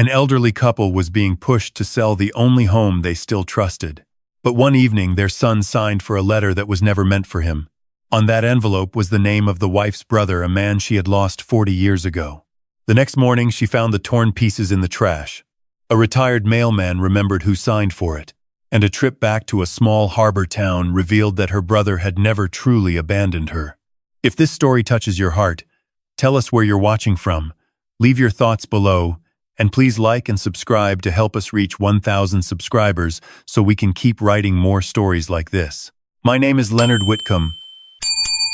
An elderly couple was being pushed to sell the only home they still trusted. But one evening, their son signed for a letter that was never meant for him. On that envelope was the name of the wife's brother, a man she had lost 40 years ago. The next morning, she found the torn pieces in the trash. A retired mailman remembered who signed for it, and a trip back to a small harbor town revealed that her brother had never truly abandoned her. If this story touches your heart, tell us where you're watching from. Leave your thoughts below, and please like and subscribe to help us reach 1,000 subscribers so we can keep writing more stories like this. My name is Leonard Whitcomb,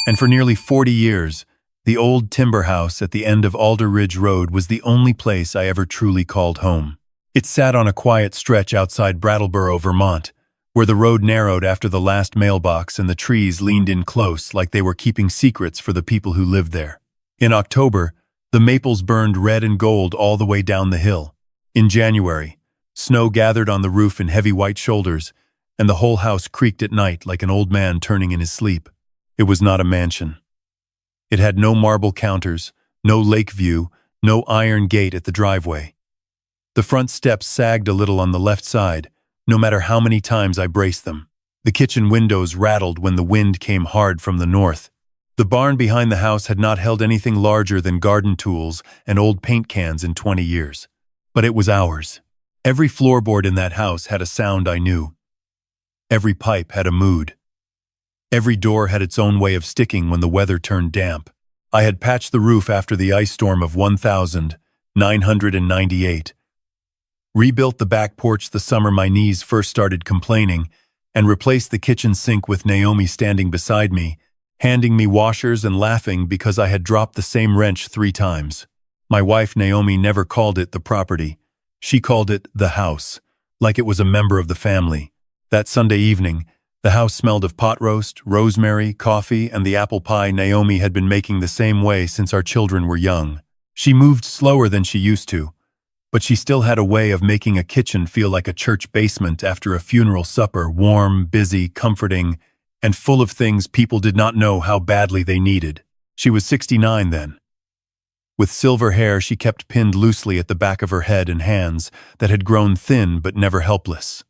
and for nearly 40 years, the old timber house at the end of Alder Ridge Road was the only place I ever truly called home. It sat on a quiet stretch outside Brattleboro, Vermont, where the road narrowed after the last mailbox and the trees leaned in close like they were keeping secrets for the people who lived there. In October, the maples burned red and gold all the way down the hill. In January, snow gathered on the roof in heavy white shoulders, and the whole house creaked at night like an old man turning in his sleep. It was not a mansion. It had no marble counters, no lake view, no iron gate at the driveway. The front steps sagged a little on the left side, no matter how many times I braced them. The kitchen windows rattled when the wind came hard from the north. The barn behind the house had not held anything larger than garden tools and old paint cans in 20 years. But it was ours. Every floorboard in that house had a sound I knew. Every pipe had a mood. Every door had its own way of sticking when the weather turned damp. I had patched the roof after the ice storm of 1998, rebuilt the back porch the summer my knees first started complaining, and replaced the kitchen sink with Naomi standing beside me, handing me washers and laughing because I had dropped the same wrench 3 times. My wife Naomi never called it the property. She called it the house, like it was a member of the family. That Sunday evening, the house smelled of pot roast, rosemary, coffee, and the apple pie Naomi had been making the same way since our children were young. She moved slower than she used to, but she still had a way of making a kitchen feel like a church basement after a funeral supper, warm, busy, comforting, and full of things people did not know how badly they needed. She was 69 then. With silver hair she kept pinned loosely at the back of her head and hands that had grown thin but never helpless.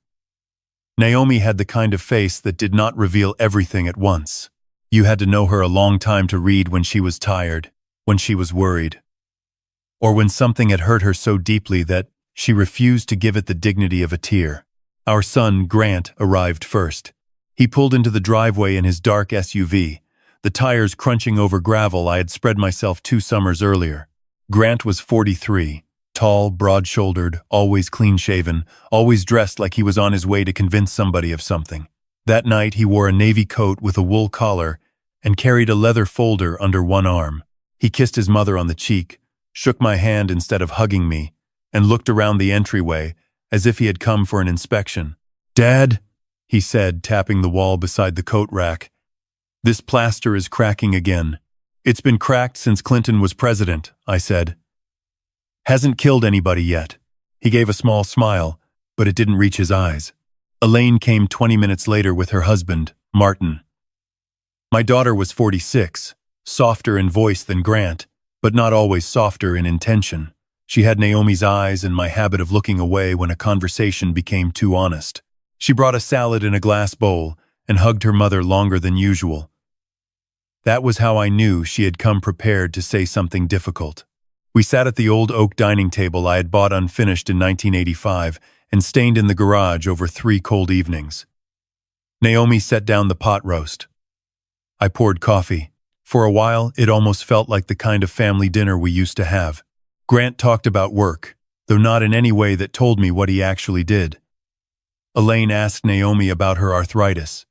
Naomi had the kind of face that did not reveal everything at once. You had to know her a long time to read when she was tired, when she was worried, or when something had hurt her so deeply that she refused to give it the dignity of a tear. Our son, Grant, arrived first. He pulled into the driveway in his dark SUV, the tires crunching over gravel I had spread myself 2 summers earlier. Grant was 43, tall, broad-shouldered, always clean-shaven, always dressed like he was on his way to convince somebody of something. That night he wore a navy coat with a wool collar and carried a leather folder under one arm. He kissed his mother on the cheek, shook my hand instead of hugging me, and looked around the entryway as if he had come for an inspection. "Dad," he said, tapping the wall beside the coat rack, "this plaster is cracking again." "It's been cracked since Clinton was president," I said. "Hasn't killed anybody yet." He gave a small smile, but it didn't reach his eyes. Elaine came 20 minutes later with her husband, Martin. My daughter was 46, softer in voice than Grant, but not always softer in intention. She had Naomi's eyes and my habit of looking away when a conversation became too honest. She brought a salad in a glass bowl and hugged her mother longer than usual. That was how I knew she had come prepared to say something difficult. We sat at the old oak dining table I had bought unfinished in 1985 and stained in the garage over 3 cold evenings. Naomi set down the pot roast. I poured coffee. For a while, it almost felt like the kind of family dinner we used to have. Grant talked about work, though not in any way that told me what he actually did. Elaine asked Naomi about her arthritis.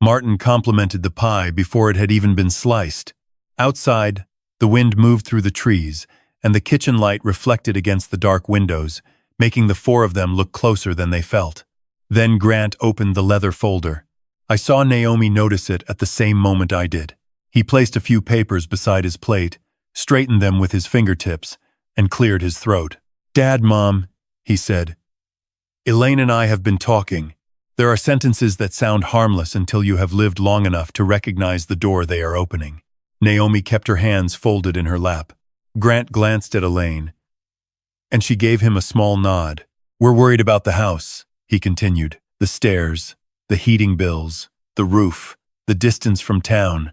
Martin complimented the pie before it had even been sliced. Outside, the wind moved through the trees, and the kitchen light reflected against the dark windows, making the 4 of them look closer than they felt. Then Grant opened the leather folder. I saw Naomi notice it at the same moment I did. He placed a few papers beside his plate, straightened them with his fingertips, and cleared his throat. "Dad, Mom," he said. "Elaine and I have been talking. There are sentences that sound harmless until you have lived long enough to recognize the door they are opening." Naomi kept her hands folded in her lap. Grant glanced at Elaine. And she gave him a small nod. We're worried about the house, he continued. The stairs, the heating bills, the roof, the distance from town.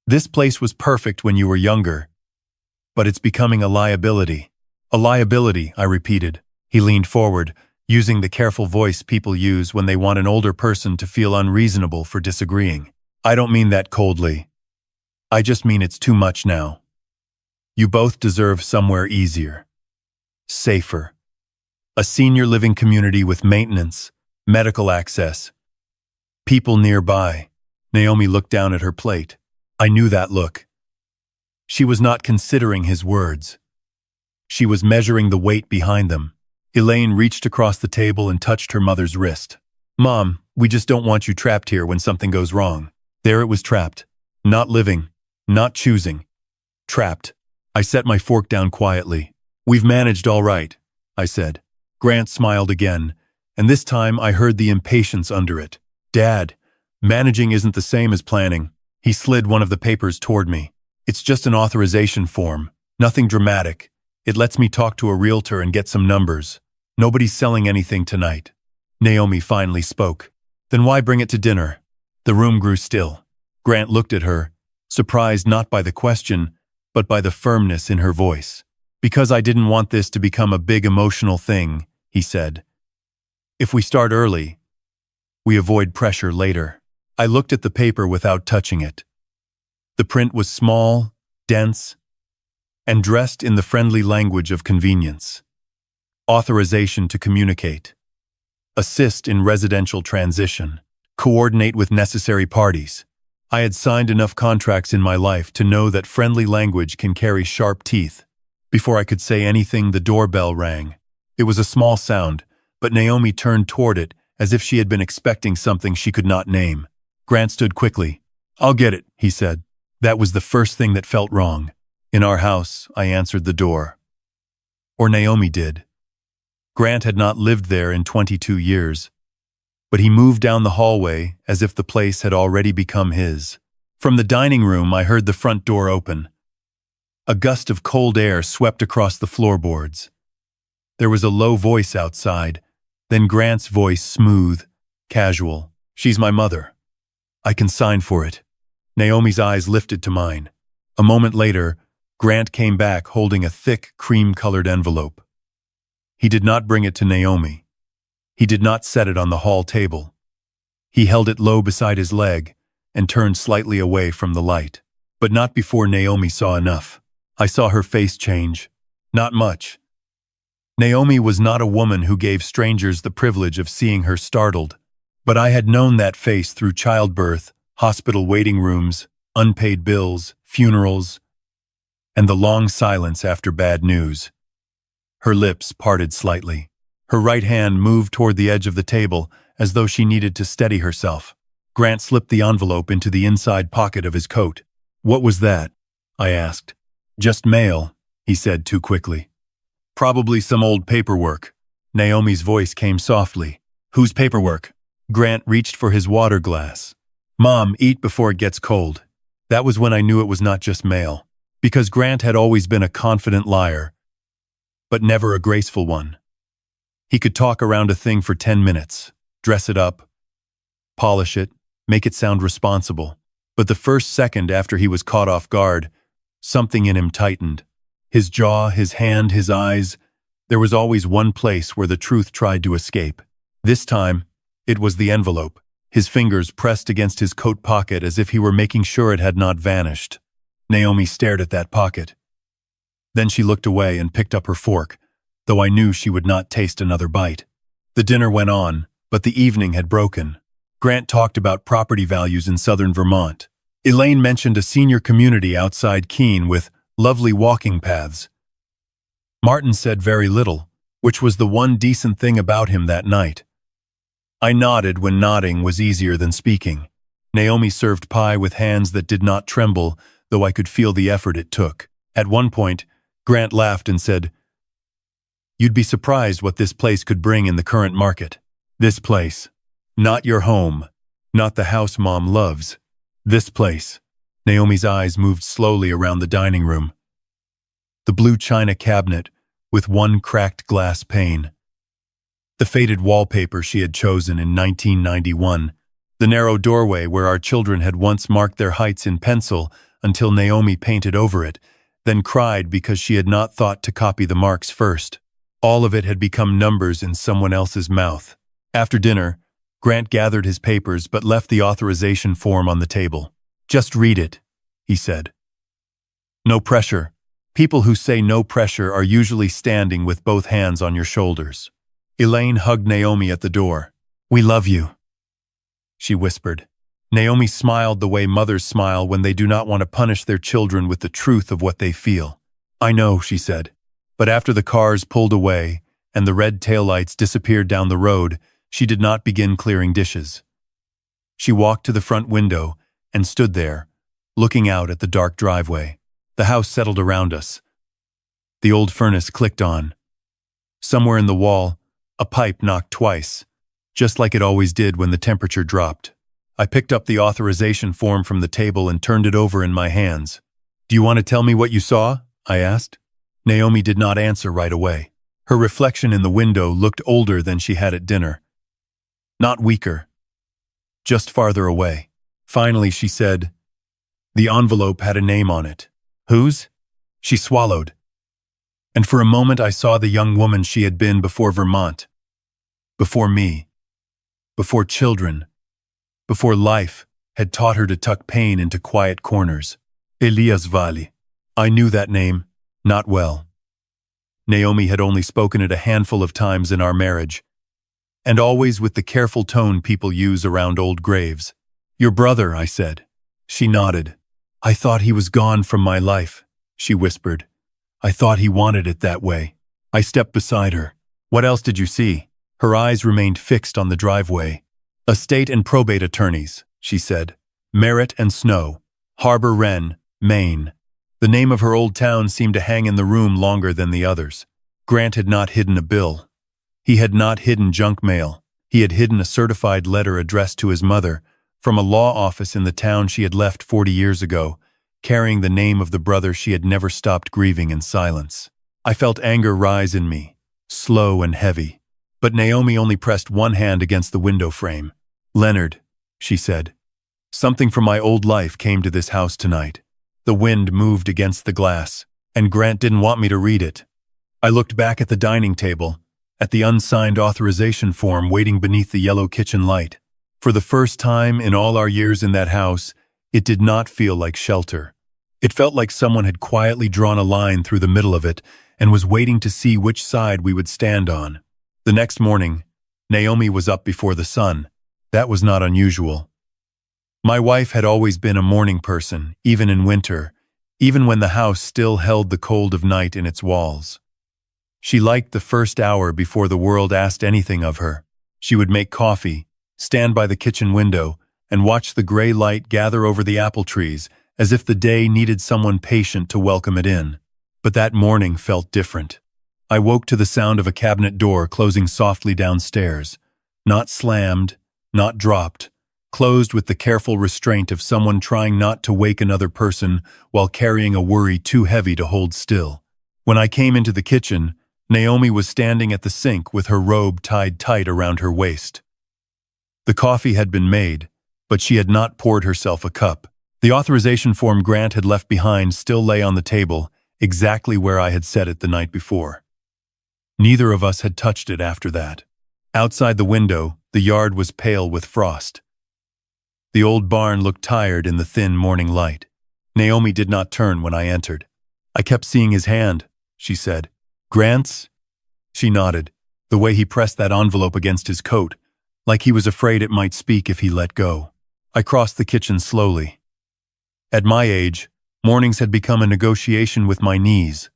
This place was perfect when you were younger, but it's becoming a liability. A liability, I repeated. He leaned forward, using the careful voice people use when they want an older person to feel unreasonable for disagreeing. I don't mean that coldly. I just mean it's too much now. You both deserve somewhere easier, safer. A senior living community with maintenance, medical access, people nearby. Naomi looked down at her plate. I knew that look. She was not considering his words. She was measuring the weight behind them. Elaine reached across the table and touched her mother's wrist. Mom, we just don't want you trapped here when something goes wrong. There it was, trapped. Not living. Not choosing. Trapped. I set my fork down quietly. We've managed all right, I said. Grant smiled again, and this time I heard the impatience under it. Dad, managing isn't the same as planning. He slid one of the papers toward me. It's just an authorization form. Nothing dramatic. It lets me talk to a realtor and get some numbers. Nobody's selling anything tonight. Naomi finally spoke. Then why bring it to dinner? The room grew still. Grant looked at her, surprised not by the question, but by the firmness in her voice. Because I didn't want this to become a big emotional thing, he said. If we start early, we avoid pressure later. I looked at the paper without touching it. The print was small, dense, and dressed in the friendly language of convenience. Authorization to communicate. Assist in residential transition. Coordinate with necessary parties. I had signed enough contracts in my life to know that friendly language can carry sharp teeth. Before I could say anything, the doorbell rang. It was a small sound, but Naomi turned toward it as if she had been expecting something she could not name. Grant stood quickly. I'll get it, he said. That was the first thing that felt wrong. In our house, I answered the door. Or Naomi did. Grant had not lived there in 22 years, but he moved down the hallway as if the place had already become his. From the dining room, I heard the front door open. A gust of cold air swept across the floorboards. There was a low voice outside, then Grant's voice, smooth, casual. She's my mother. I can sign for it. Naomi's eyes lifted to mine. A moment later, Grant came back holding a thick, cream-colored envelope. He did not bring it to Naomi. He did not set it on the hall table. He held it low beside his leg and turned slightly away from the light. But not before Naomi saw enough. I saw her face change. Not much. Naomi was not a woman who gave strangers the privilege of seeing her startled, but I had known that face through childbirth, hospital waiting rooms, unpaid bills, funerals, and the long silence after bad news. Her lips parted slightly. Her right hand moved toward the edge of the table as though she needed to steady herself. Grant slipped the envelope into the inside pocket of his coat. What was that? I asked. Just mail, he said too quickly. Probably some old paperwork. Naomi's voice came softly. Whose paperwork? Grant reached for his water glass. Mom, eat before it gets cold. That was when I knew it was not just mail. Because Grant had always been a confident liar, but never a graceful one. He could talk around a thing for 10 minutes, dress it up, polish it, make it sound responsible. But the first second after he was caught off guard, something in him tightened. His jaw, his hand, his eyes. There was always one place where the truth tried to escape. This time, it was the envelope. His fingers pressed against his coat pocket as if he were making sure it had not vanished. Naomi stared at that pocket. Then she looked away and picked up her fork, though I knew she would not taste another bite. The dinner went on, but the evening had broken. Grant talked about property values in southern Vermont. Elaine mentioned a senior community outside Keene with lovely walking paths. Martin said very little, which was the one decent thing about him that night. I nodded when nodding was easier than speaking. Naomi served pie with hands that did not tremble, though I could feel the effort it took. At one point, Grant laughed and said, "You'd be surprised what this place could bring in the current market. This place. Not your home. Not the house Mom loves. This place." Naomi's eyes moved slowly around the dining room. The blue china cabinet, with one cracked glass pane. The faded wallpaper she had chosen in 1991, the narrow doorway where our children had once marked their heights in pencil until Naomi painted over it, then cried because she had not thought to copy the marks first. All of it had become numbers in someone else's mouth. After dinner, Grant gathered his papers but left the authorization form on the table. "Just read it," he said. "No pressure." People who say no pressure are usually standing with both hands on your shoulders. Elaine hugged Naomi at the door. "We love you," she whispered. Naomi smiled the way mothers smile when they do not want to punish their children with the truth of what they feel. "I know," she said. But after the cars pulled away and the red taillights disappeared down the road, she did not begin clearing dishes. She walked to the front window and stood there, looking out at the dark driveway. The house settled around us. The old furnace clicked on. Somewhere in the wall, a pipe knocked twice, just like it always did when the temperature dropped. I picked up the authorization form from the table and turned it over in my hands. "Do you want to tell me what you saw?" I asked. Naomi did not answer right away. Her reflection in the window looked older than she had at dinner. Not weaker, just farther away. Finally, she said, "The envelope had a name on it." "Whose?" She swallowed. And for a moment I saw the young woman she had been before Vermont. Before me. Before children. Before life had taught her to tuck pain into quiet corners. Elias Valley. I knew that name, not well. Naomi had only spoken it a handful of times in our marriage, and always with the careful tone people use around old graves. "Your brother," I said. She nodded. "I thought he was gone from my life," she whispered. "I thought he wanted it that way." I stepped beside her. "What else did you see?" Her eyes remained fixed on the driveway. "Estate and probate attorneys," she said. "Merritt and Snow, Harbor Wren, Maine." The name of her old town seemed to hang in the room longer than the others. Grant had not hidden a bill. He had not hidden junk mail. He had hidden a certified letter addressed to his mother from a law office in the town she had left 40 years ago, carrying the name of the brother she had never stopped grieving in silence. I felt anger rise in me, slow and heavy. But Naomi only pressed one hand against the window frame. "Leonard," she said, "something from my old life came to this house tonight." The wind moved against the glass, and Grant didn't want me to read it. I looked back at the dining table, at the unsigned authorization form waiting beneath the yellow kitchen light. For the first time in all our years in that house, it did not feel like shelter. It felt like someone had quietly drawn a line through the middle of it and was waiting to see which side we would stand on. The next morning, Naomi was up before the sun. That was not unusual. My wife had always been a morning person, even in winter, even when the house still held the cold of night in its walls. She liked the first hour before the world asked anything of her. She would make coffee, stand by the kitchen window, and watch the gray light gather over the apple trees as if the day needed someone patient to welcome it in. But that morning felt different. I woke to the sound of a cabinet door closing softly downstairs, not slammed, not dropped, closed with the careful restraint of someone trying not to wake another person while carrying a worry too heavy to hold still. When I came into the kitchen, Naomi was standing at the sink with her robe tied tight around her waist. The coffee had been made, but she had not poured herself a cup. The authorization form Grant had left behind still lay on the table, exactly where I had set it the night before. Neither of us had touched it after that. Outside the window, the yard was pale with frost. The old barn looked tired in the thin morning light. Naomi did not turn when I entered. "I kept seeing his hand," she said. "Grant's?" She nodded, the way he pressed that envelope against his coat, like he was afraid it might speak if he let go. I crossed the kitchen slowly. At my age, mornings had become a negotiation with my knees.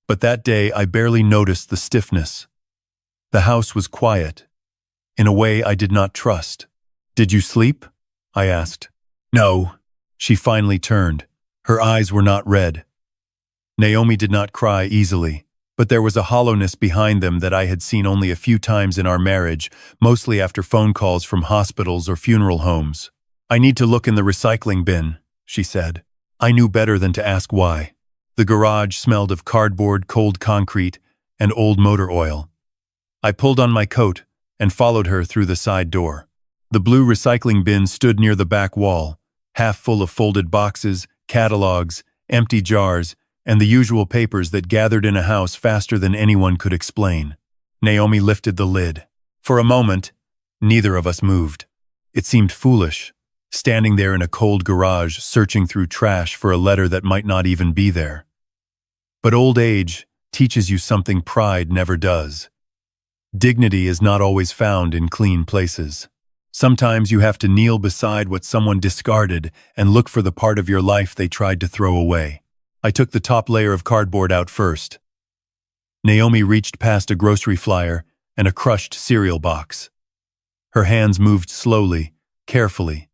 But that day I barely noticed the stiffness. The house was quiet, in a way I did not trust. "Did you sleep?" I asked. "No." She finally turned. Her eyes were not red. Naomi did not cry easily, but there was a hollowness behind them that I had seen only a few times in our marriage, mostly after phone calls from hospitals or funeral homes. "I need to look in the recycling bin," she said. I knew better than to ask why. The garage smelled of cardboard, cold concrete, and old motor oil. I pulled on my coat and followed her through the side door. The blue recycling bin stood near the back wall, half full of folded boxes, catalogs, empty jars, and the usual papers that gathered in a house faster than anyone could explain. Naomi lifted the lid. For a moment, neither of us moved. It seemed foolish, standing there in a cold garage searching through trash for a letter that might not even be there. But old age teaches you something pride never does. Dignity is not always found in clean places. Sometimes you have to kneel beside what someone discarded and look for the part of your life they tried to throw away. I took the top layer of cardboard out first. Naomi reached past a grocery flyer and a crushed cereal box. Her hands moved slowly, carefully,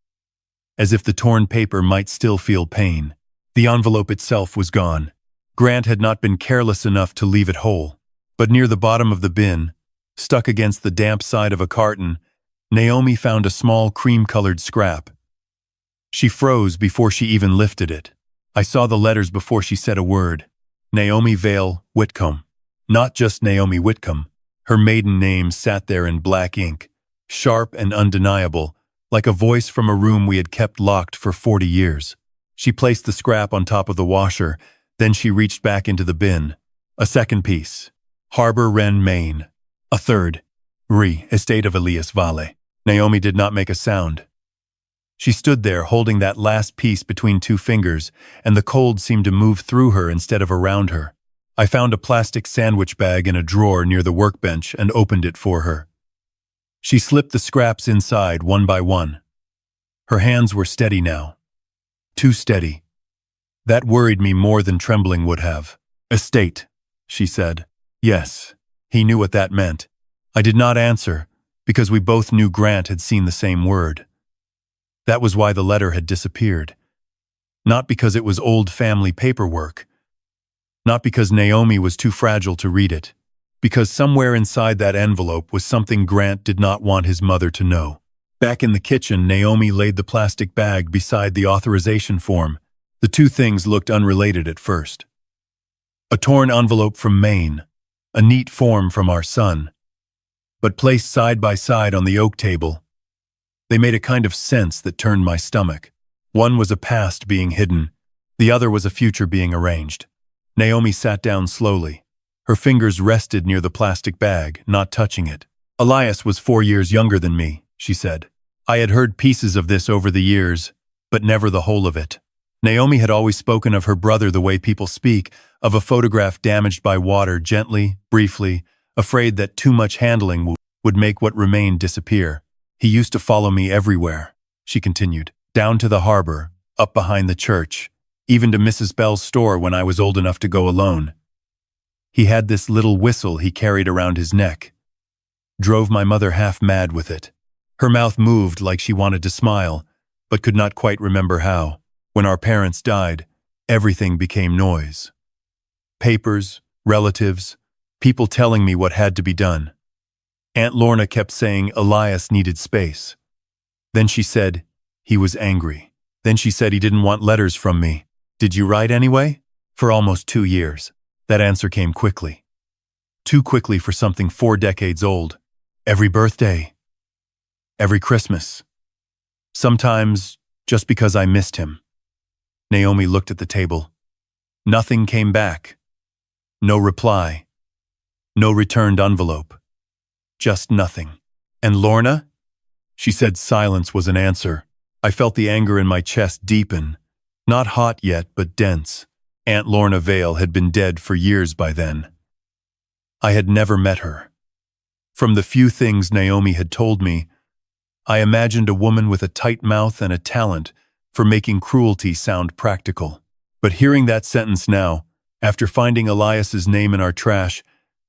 as if the torn paper might still feel pain. The envelope itself was gone. Grant had not been careless enough to leave it whole. But near the bottom of the bin, stuck against the damp side of a carton, Naomi found a small cream-colored scrap. She froze before she even lifted it. I saw the letters before she said a word. Naomi Vale Whitcomb. Not just Naomi Whitcomb. Her maiden name sat there in black ink, sharp and undeniable, like a voice from a room we had kept locked for 40 years. She placed the scrap on top of the washer, then she reached back into the bin. A second piece. Harbor Wren, Maine. A third. Estate of Elias Vale. Naomi did not make a sound. She stood there holding that last piece between two fingers, and the cold seemed to move through her instead of around her. I found a plastic sandwich bag in a drawer near the workbench and opened it for her. She slipped the scraps inside one by one. Her hands were steady now. Too steady. That worried me more than trembling would have. Estate, she said. Yes, he knew what that meant. I did not answer, because we both knew Grant had seen the same word. That was why the letter had disappeared. Not because it was old family paperwork. Not because Naomi was too fragile to read it. Because somewhere inside that envelope was something Grant did not want his mother to know. Back in the kitchen, Naomi laid the plastic bag beside the authorization form. The two things looked unrelated at first. A torn envelope from Maine, a neat form from our son. But placed side by side on the oak table, they made a kind of sense that turned my stomach. One was a past being hidden, the other was a future being arranged. Naomi sat down slowly. Her fingers rested near the plastic bag, not touching it. Elias was 4 years younger than me, she said. I had heard pieces of this over the years, but never the whole of it. Naomi had always spoken of her brother the way people speak, of a photograph damaged by water, gently, briefly, afraid that too much handling would make what remained disappear. He used to follow me everywhere, she continued, down to the harbor, up behind the church, even to Mrs. Bell's store when I was old enough to go alone. He had this little whistle he carried around his neck. Drove my mother half mad with it. Her mouth moved like she wanted to smile, but could not quite remember how. When our parents died, everything became noise. Papers, relatives, people telling me what had to be done. Aunt Lorna kept saying Elias needed space. Then she said he was angry. Then she said he didn't want letters from me. Did you write anyway? For almost 2 years. That answer came quickly. Too quickly for something 4 decades old. Every birthday. Every Christmas. Sometimes just because I missed him. Naomi looked at the table. Nothing came back. No reply. No returned envelope. Just nothing. And Lorna? She said silence was an answer. I felt the anger in my chest deepen. Not hot yet, but dense. Aunt Lorna Vale had been dead for years by then. I had never met her. From the few things Naomi had told me, I imagined a woman with a tight mouth and a talent for making cruelty sound practical. But hearing that sentence now, after finding Elias's name in our trash,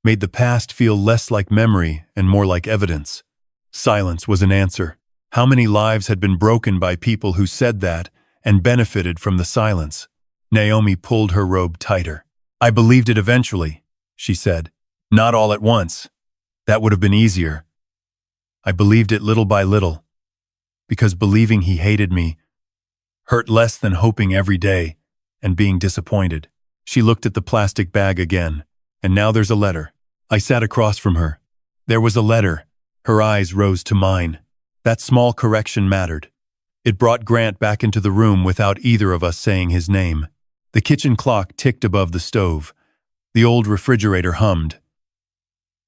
made the past feel less like memory and more like evidence. Silence was an answer. How many lives had been broken by people who said that and benefited from the silence? Naomi pulled her robe tighter. I believed it eventually, she said. Not all at once. That would have been easier. I believed it little by little, because believing he hated me hurt less than hoping every day and being disappointed. She looked at the plastic bag again, and now there's a letter. I sat across from her. There was a letter. Her eyes rose to mine. That small correction mattered. It brought Grant back into the room without either of us saying his name. The kitchen clock ticked above the stove. The old refrigerator hummed.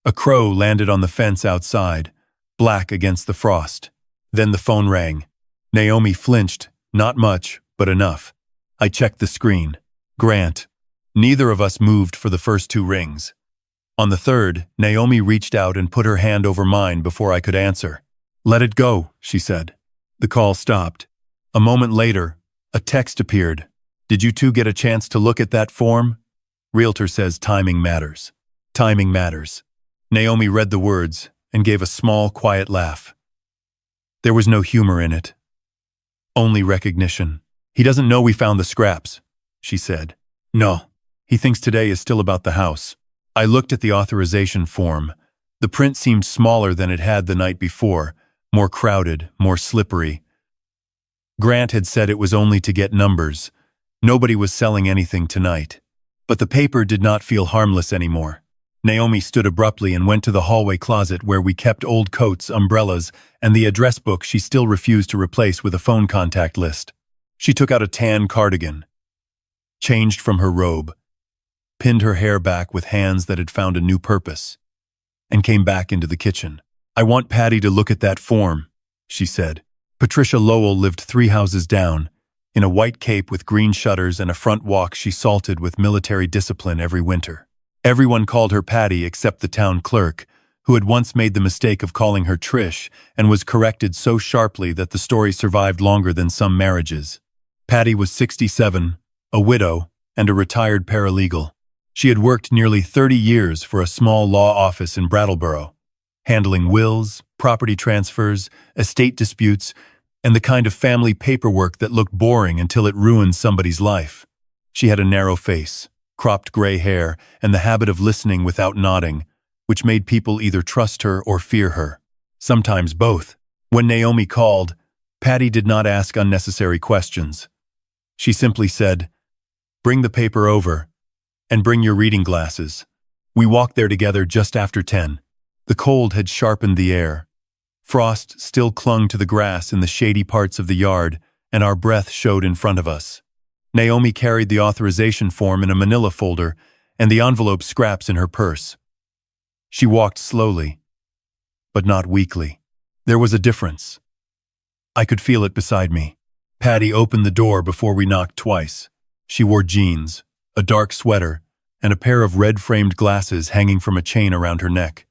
A crow landed on the fence outside, black against the frost. Then the phone rang. Naomi flinched, not much, but enough. I checked the screen. Grant. Neither of us moved for the first 2 rings. On the third, Naomi reached out and put her hand over mine before I could answer. "Let it go," she said. The call stopped. A moment later, a text appeared. "Did you two get a chance to look at that form? Realtor says timing matters. Timing matters." Naomi read the words and gave a small, quiet laugh. There was no humor in it. Only recognition. "He doesn't know we found the scraps," she said. "No. He thinks today is still about the house." I looked at the authorization form. The print seemed smaller than it had the night before, more crowded, more slippery. Grant had said it was only to get numbers. Nobody was selling anything tonight. But the paper did not feel harmless anymore. Naomi stood abruptly and went to the hallway closet where we kept old coats, umbrellas, and the address book she still refused to replace with a phone contact list. She took out a tan cardigan, changed from her robe, pinned her hair back with hands that had found a new purpose, and came back into the kitchen. "I want Patty to look at that form," she said. Patricia Lowell lived 3 houses down, in a white cape with green shutters and a front walk she salted with military discipline every winter. Everyone called her Patty except the town clerk, who had once made the mistake of calling her Trish and was corrected so sharply that the story survived longer than some marriages. Patty was 67, a widow, and a retired paralegal. She had worked nearly 30 years for a small law office in Brattleboro, handling wills, property transfers, estate disputes, and the kind of family paperwork that looked boring until it ruined somebody's life. She had a narrow face, cropped gray hair, and the habit of listening without nodding, which made people either trust her or fear her. Sometimes both. When Naomi called, Patty did not ask unnecessary questions. She simply said, "Bring the paper over, and bring your reading glasses." We walked there together just after 10. The cold had sharpened the air. Frost still clung to the grass in the shady parts of the yard, and our breath showed in front of us. Naomi carried the authorization form in a manila folder and the envelope scraps in her purse. She walked slowly, but not weakly. There was a difference. I could feel it beside me. Patty opened the door before we knocked twice. She wore jeans, a dark sweater, and a pair of red-framed glasses hanging from a chain around her neck.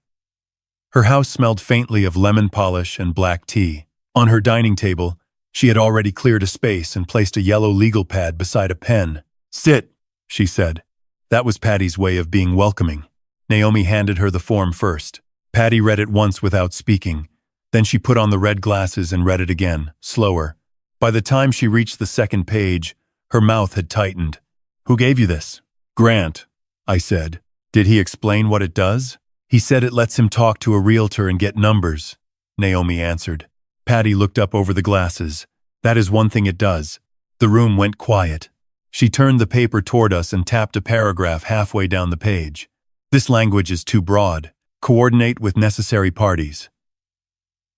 Her house smelled faintly of lemon polish and black tea. On her dining table, she had already cleared a space and placed a yellow legal pad beside a pen. "Sit," she said. That was Patty's way of being welcoming. Naomi handed her the form first. Patty read it once without speaking. Then she put on the red glasses and read it again, slower. By the time she reached the second page, her mouth had tightened. "Who gave you this?" "Grant," I said. "Did he explain what it does?" "He said it lets him talk to a realtor and get numbers," Naomi answered. Patty looked up over the glasses. "That is one thing it does." The room went quiet. She turned the paper toward us and tapped a paragraph halfway down the page. "This language is too broad. Coordinate with necessary parties.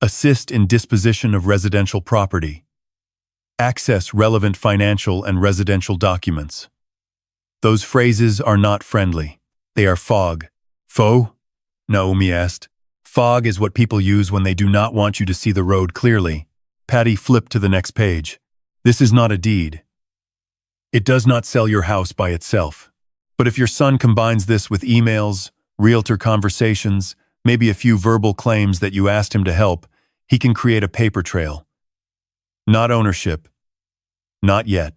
Assist in disposition of residential property. Access relevant financial and residential documents." Those phrases are not friendly. They are fog. "Faux?" Naomi asked. "Fog is what people use when they do not want you to see the road clearly." Patty flipped to the next page. "This is not a deed. It does not sell your house by itself. But if your son combines this with emails, realtor conversations, maybe a few verbal claims that you asked him to help, he can create a paper trail. Not ownership. Not yet.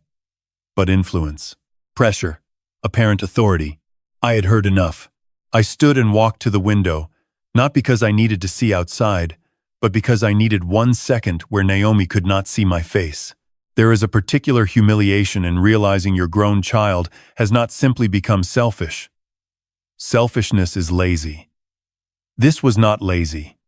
But influence. Pressure. Apparent authority." I had heard enough. I stood and walked to the window, not because I needed to see outside, but because I needed 1 second where Naomi could not see my face. There is a particular humiliation in realizing your grown child has not simply become selfish. Selfishness is lazy. This was not lazy.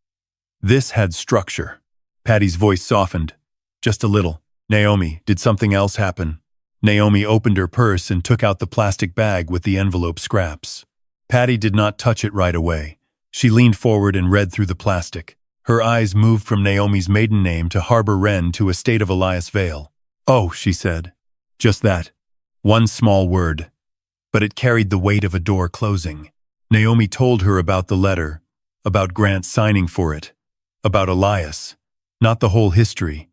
This had structure. Patty's voice softened. Just a little. "Naomi, did something else happen?" Naomi opened her purse and took out the plastic bag with the envelope scraps. Patty did not touch it right away. She leaned forward and read through the plastic. Her eyes moved from Naomi's maiden name to Harbor Wren to Estate of Elias Vale. "Oh," she said. Just that. One small word. But it carried the weight of a door closing. Naomi told her about the letter, about Grant signing for it, about Elias. Not the whole history.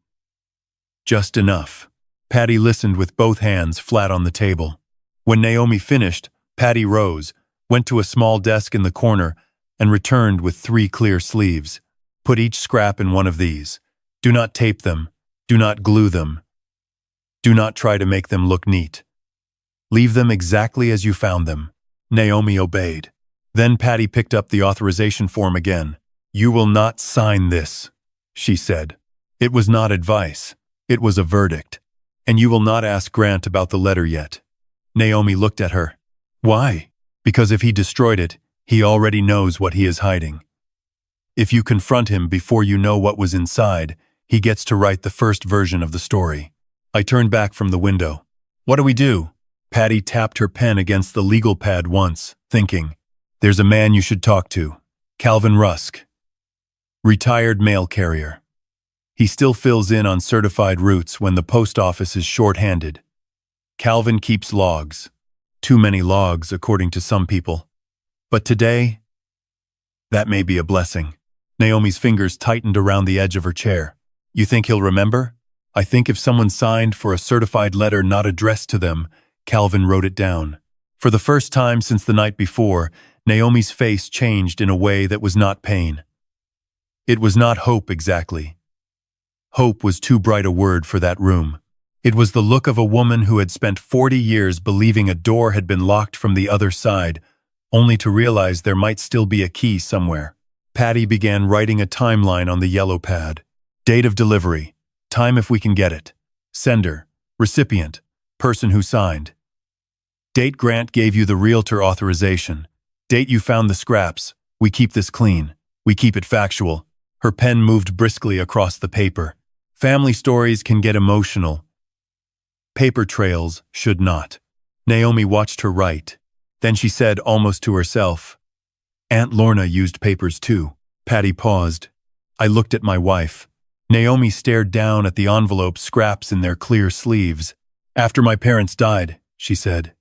Just enough. Patty listened with both hands flat on the table. When Naomi finished, Patty rose, went to a small desk in the corner, and returned with 3 clear sleeves. "Put each scrap in one of these. Do not tape them. Do not glue them. Do not try to make them look neat. Leave them exactly as you found them." Naomi obeyed. Then Patty picked up the authorization form again. "You will not sign this," she said. It was not advice. It was a verdict. "And you will not ask Grant about the letter yet." Naomi looked at her. "Why?" "Because if he destroyed it, he already knows what he is hiding. If you confront him before you know what was inside, he gets to write the first version of the story." I turned back from the window. "What do we do?" Patty tapped her pen against the legal pad once, thinking, "There's a man you should talk to. Calvin Rusk. Retired mail carrier. He still fills in on certified routes when the post office is short-handed. Calvin keeps logs. Too many logs, according to some people. But today, that may be a blessing." Naomi's fingers tightened around the edge of her chair. "You think he'll remember?" "I think if someone signed for a certified letter not addressed to them," Calvin wrote it down. For the first time since the night before, Naomi's face changed in a way that was not pain. It was not hope exactly. Hope was too bright a word for that room. It was the look of a woman who had spent 40 years believing a door had been locked from the other side, only to realize there might still be a key somewhere. Patty began writing a timeline on the yellow pad. Date of delivery. Time if we can get it. Sender. Recipient. Person who signed. Date Grant gave you the realtor authorization. Date you found the scraps. We keep this clean. We keep it factual. Her pen moved briskly across the paper. Family stories can get emotional. Paper trails should not. Naomi watched her write. Then she said almost to herself, "Aunt Lorna used papers too." Patty paused. I looked at my wife. Naomi stared down at the envelope scraps in their clear sleeves. "After my parents died," she said,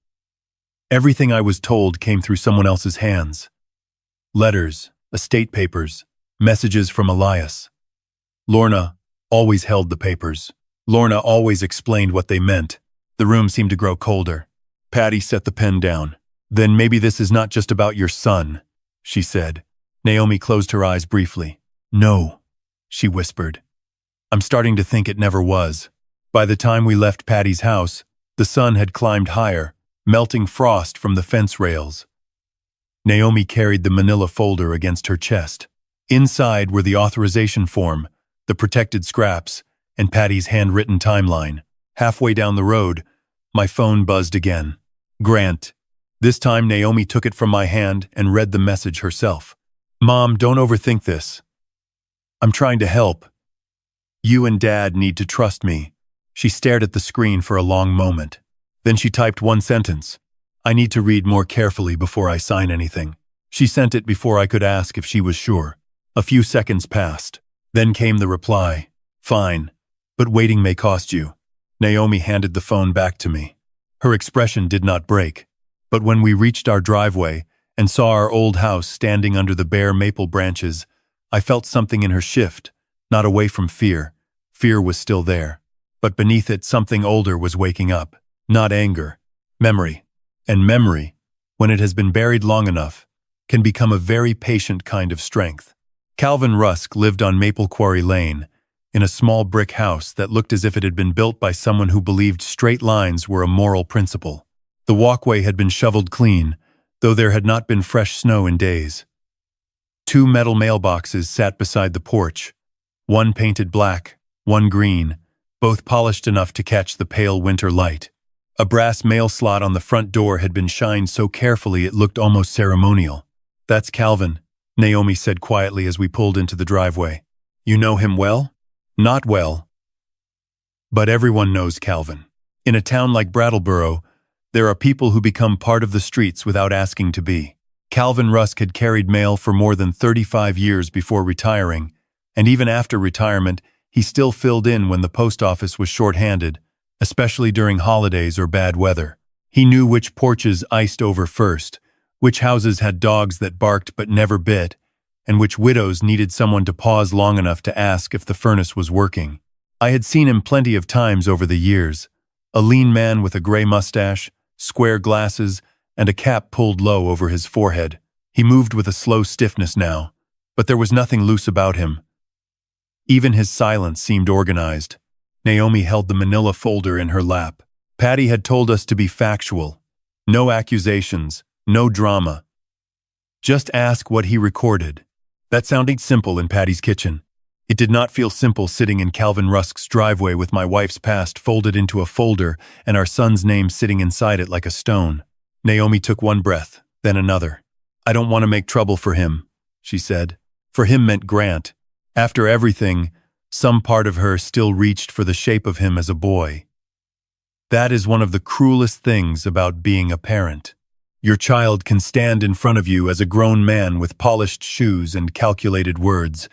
"everything I was told came through someone else's hands. Letters, estate papers, messages from Elias. Lorna always held the papers. Lorna always explained what they meant." The room seemed to grow colder. Patty set the pen down. "Then maybe this is not just about your son," she said. Naomi closed her eyes briefly. "No," she whispered. "I'm starting to think it never was." By the time we left Patty's house, the sun had climbed higher, melting frost from the fence rails. Naomi carried the manila folder against her chest. Inside were the authorization form, the protected scraps, and Patty's handwritten timeline. Halfway down the road, my phone buzzed again. Grant. This time Naomi took it from my hand and read the message herself. "Mom, don't overthink this. I'm trying to help. You and Dad need to trust me." She stared at the screen for a long moment. Then she typed one sentence. "I need to read more carefully before I sign anything." She sent it before I could ask if she was sure. A few seconds passed. Then came the reply. "Fine, but waiting may cost you." Naomi handed the phone back to me. Her expression did not break. But when we reached our driveway and saw our old house standing under the bare maple branches, I felt something in her shift, not away from fear. Fear was still there. But beneath it something older was waking up. Not anger. Memory. And memory, when it has been buried long enough, can become a very patient kind of strength. Calvin Rusk lived on Maple Quarry Lane, in a small brick house that looked as if it had been built by someone who believed straight lines were a moral principle. The walkway had been shoveled clean, though there had not been fresh snow in days. 2 metal mailboxes sat beside the porch, one painted black, one green, both polished enough to catch the pale winter light. A brass mail slot on the front door had been shined so carefully it looked almost ceremonial. "That's Calvin," Naomi said quietly as we pulled into the driveway. "You know him well?" "Not well. But everyone knows Calvin. In a town like Brattleboro, there are people who become part of the streets without asking to be. Calvin Rusk had carried mail for more than 35 years before retiring, and even after retirement, he still filled in when the post office was short-handed, especially during holidays or bad weather. He knew which porches iced over first, which houses had dogs that barked but never bit, and which widows needed someone to pause long enough to ask if the furnace was working. I had seen him plenty of times over the years, a lean man with a gray mustache, square glasses, and a cap pulled low over his forehead. He moved with a slow stiffness now, but there was nothing loose about him. Even his silence seemed organized. Naomi held the manila folder in her lap. Patty had told us to be factual. No accusations, no drama. Just ask what he recorded. That sounded simple in Patty's kitchen. It did not feel simple sitting in Calvin Rusk's driveway with my wife's past folded into a folder and our son's name sitting inside it like a stone. Naomi took one breath, then another. "I don't want to make trouble for him," she said. For him meant Grant. After everything, some part of her still reached for the shape of him as a boy. That is one of the cruelest things about being a parent. Your child can stand in front of you as a grown man with polished shoes and calculated words,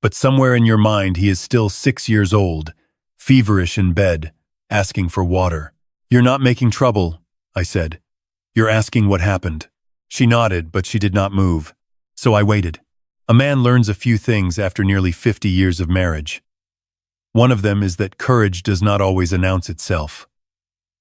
but somewhere in your mind he is still 6 years old, feverish in bed, asking for water. "You're not making trouble," I said. "You're asking what happened." She nodded, but she did not move. So I waited. A man learns a few things after nearly 50 years of marriage. One of them is that courage does not always announce itself.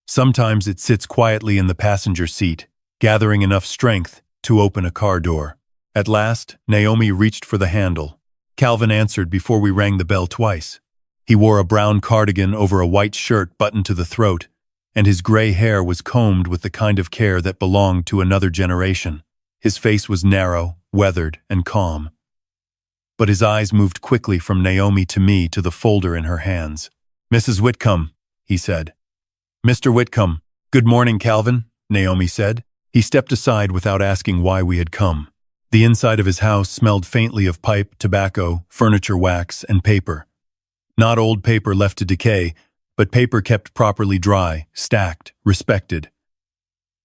Sometimes it sits quietly in the passenger seat, gathering enough strength to open a car door. At last, Naomi reached for the handle. Calvin answered before we rang the bell twice. He wore a brown cardigan over a white shirt buttoned to the throat, and his gray hair was combed with the kind of care that belonged to another generation. His face was narrow, weathered, and calm. But his eyes moved quickly from Naomi to me to the folder in her hands. "Mrs. Whitcomb," he said. "Mr. Whitcomb." "Good morning, Calvin," Naomi said. He stepped aside without asking why we had come. The inside of his house smelled faintly of pipe, tobacco, furniture wax, and paper. Not old paper left to decay, but paper kept properly dry, stacked, respected.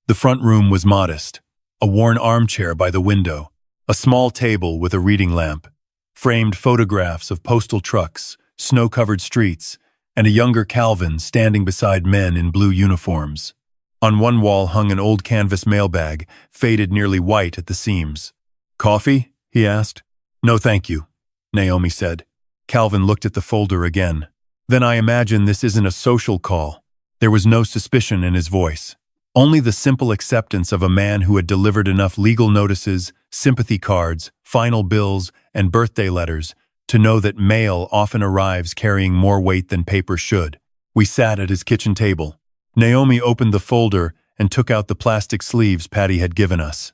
The front room was modest. A worn armchair by the window, a small table with a reading lamp, framed photographs of postal trucks, snow-covered streets, and a younger Calvin standing beside men in blue uniforms. On one wall hung an old canvas mailbag, faded nearly white at the seams. "Coffee?" he asked. "No, thank you," Naomi said. Calvin looked at the folder again. "Then I imagine this isn't a social call." There was no suspicion in his voice. Only the simple acceptance of a man who had delivered enough legal notices, sympathy cards, final bills, and birthday letters to know that mail often arrives carrying more weight than paper should. We sat at his kitchen table. Naomi opened the folder and took out the plastic sleeves Patty had given us.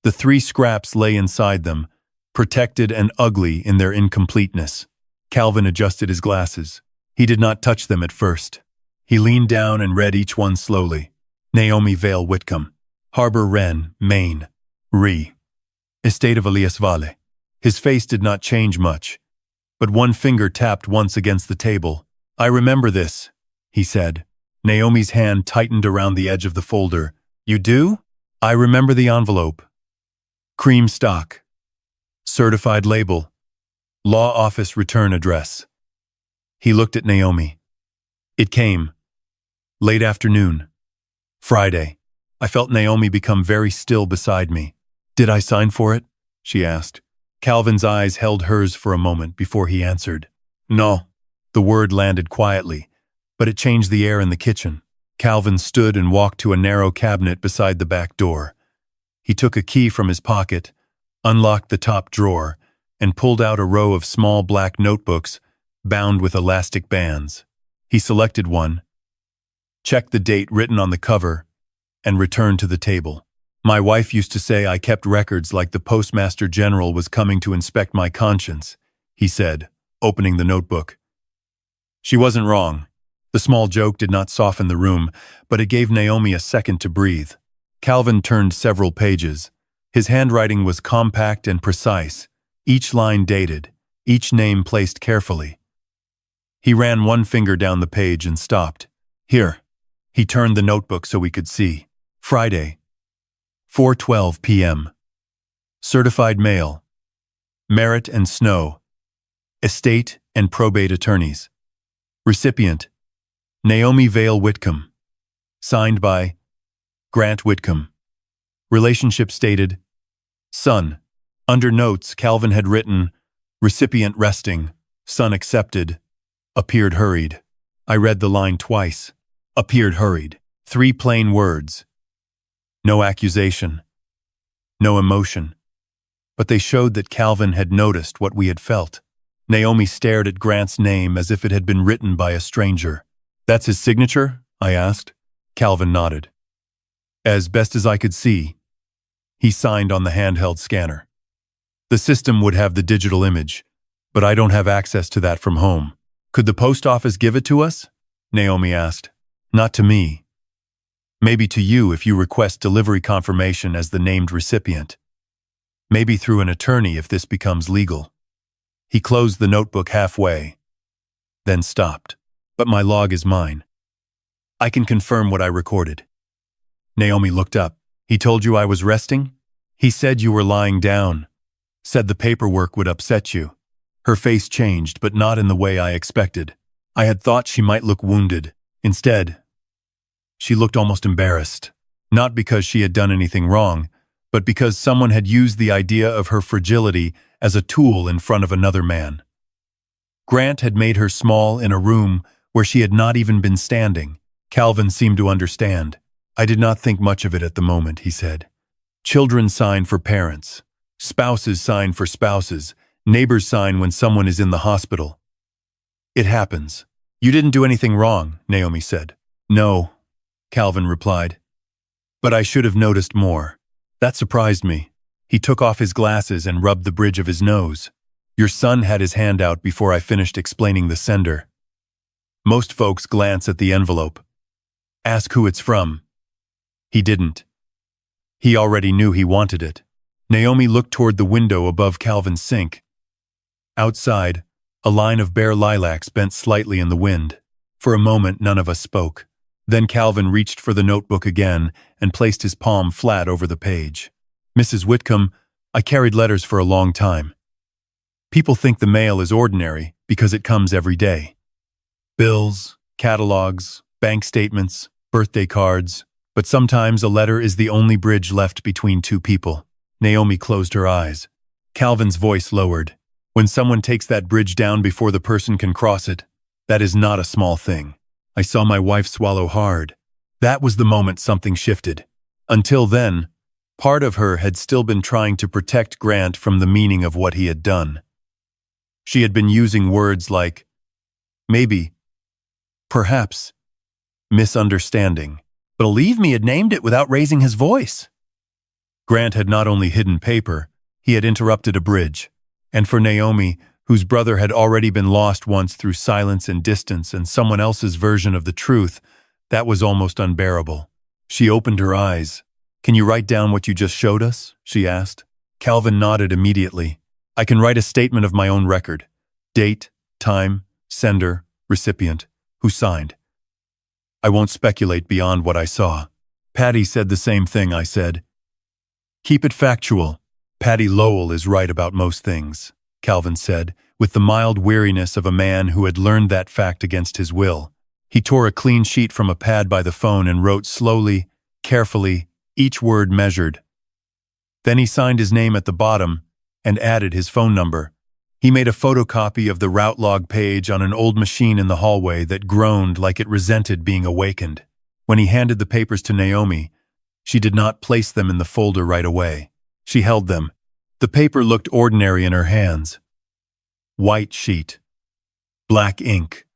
The 3 scraps lay inside them, protected and ugly in their incompleteness. Calvin adjusted his glasses. He did not touch them at first. He leaned down and read each one slowly. Naomi Vale Whitcomb, Harbor Wren, Maine, Re. Estate of Elias Valle. His face did not change much, but one finger tapped once against the table. "I remember this," he said. Naomi's hand tightened around the edge of the folder. "You do?" "I remember the envelope. Cream stock. Certified label. Law office return address." He looked at Naomi. "It came. Late afternoon. Friday." I felt Naomi become very still beside me. "Did I sign for it?" she asked. Calvin's eyes held hers for a moment before he answered. "No." The word landed quietly, but it changed the air in the kitchen. Calvin stood and walked to a narrow cabinet beside the back door. He took a key from his pocket, unlocked the top drawer, and pulled out a row of small black notebooks bound with elastic bands. He selected one, checked the date written on the cover, and returned to the table. "My wife used to say I kept records like the Postmaster General was coming to inspect my conscience," he said, opening the notebook. She wasn't wrong. The small joke did not soften the room, but it gave Naomi a second to breathe. Calvin turned several pages. His handwriting was compact and precise, each line dated, each name placed carefully. He ran one finger down the page and stopped. "Here." He turned the notebook so we could see. "Friday. 4:12 p.m. Certified mail. Merritt and Snow. Estate and probate attorneys. Recipient: Naomi Vale Whitcomb. Signed by Grant Whitcomb. Relationship stated: son. Under notes, Calvin had written, recipient resting, son accepted, appeared hurried. I read the line twice. Appeared hurried. 3 plain words. No accusation. No emotion. But they showed that Calvin had noticed what we had felt. Naomi stared at Grant's name as if it had been written by a stranger. That's his signature? I asked. Calvin nodded. As best as I could see. He signed on the handheld scanner. The system would have the digital image, but I don't have access to that from home. Could the post office give it to us? Naomi asked. Not to me. Maybe to you if you request delivery confirmation as the named recipient. Maybe through an attorney if this becomes legal. He closed the notebook halfway, then stopped. But my log is mine. I can confirm what I recorded. Naomi looked up. He told you I was resting? He said you were lying down. Said the paperwork would upset you. Her face changed, but not in the way I expected. I had thought she might look wounded. Instead, she looked almost embarrassed. Not because she had done anything wrong, but because someone had used the idea of her fragility as a tool in front of another man. Grant had made her small in a room where she had not even been standing. Calvin seemed to understand. I did not think much of it at the moment, he said. Children sign for parents. Spouses sign for spouses. Neighbors sign when someone is in the hospital. It happens. You didn't do anything wrong, Naomi said. No, Calvin replied. But I should have noticed more. That surprised me. He took off his glasses and rubbed the bridge of his nose. Your son had his hand out before I finished explaining the sender. Most folks glance at the envelope. Ask who it's from. He didn't. He already knew he wanted it. Naomi looked toward the window above Calvin's sink. Outside, a line of bare lilacs bent slightly in the wind. For a moment, none of us spoke. Then Calvin reached for the notebook again and placed his palm flat over the page. Mrs. Whitcomb, I carried letters for a long time. People think the mail is ordinary because it comes every day. Bills, catalogs, bank statements, birthday cards. But sometimes a letter is the only bridge left between two people. Naomi closed her eyes. Calvin's voice lowered. When someone takes that bridge down before the person can cross it, that is not a small thing. I saw my wife swallow hard. That was the moment something shifted. Until then, part of her had still been trying to protect Grant from the meaning of what he had done. She had been using words like, maybe, perhaps, misunderstanding. Believe me, had named it without raising his voice. Grant had not only hidden paper, he had interrupted a bridge. And for Naomi, whose brother had already been lost once through silence and distance and someone else's version of the truth, that was almost unbearable. She opened her eyes. Can you write down what you just showed us? She asked. Calvin nodded immediately. I can write a statement of my own record. Date, time, sender, recipient, who signed. I won't speculate beyond what I saw. Patty said the same thing, I said. Keep it factual. Patty Lowell is right about most things, Calvin said, with the mild weariness of a man who had learned that fact against his will. He tore a clean sheet from a pad by the phone and wrote slowly, carefully, each word measured. Then he signed his name at the bottom and added his phone number. He made a photocopy of the route log page on an old machine in the hallway that groaned like it resented being awakened. When he handed the papers to Naomi, she did not place them in the folder right away. She held them. The paper looked ordinary in her hands. White sheet. Black ink.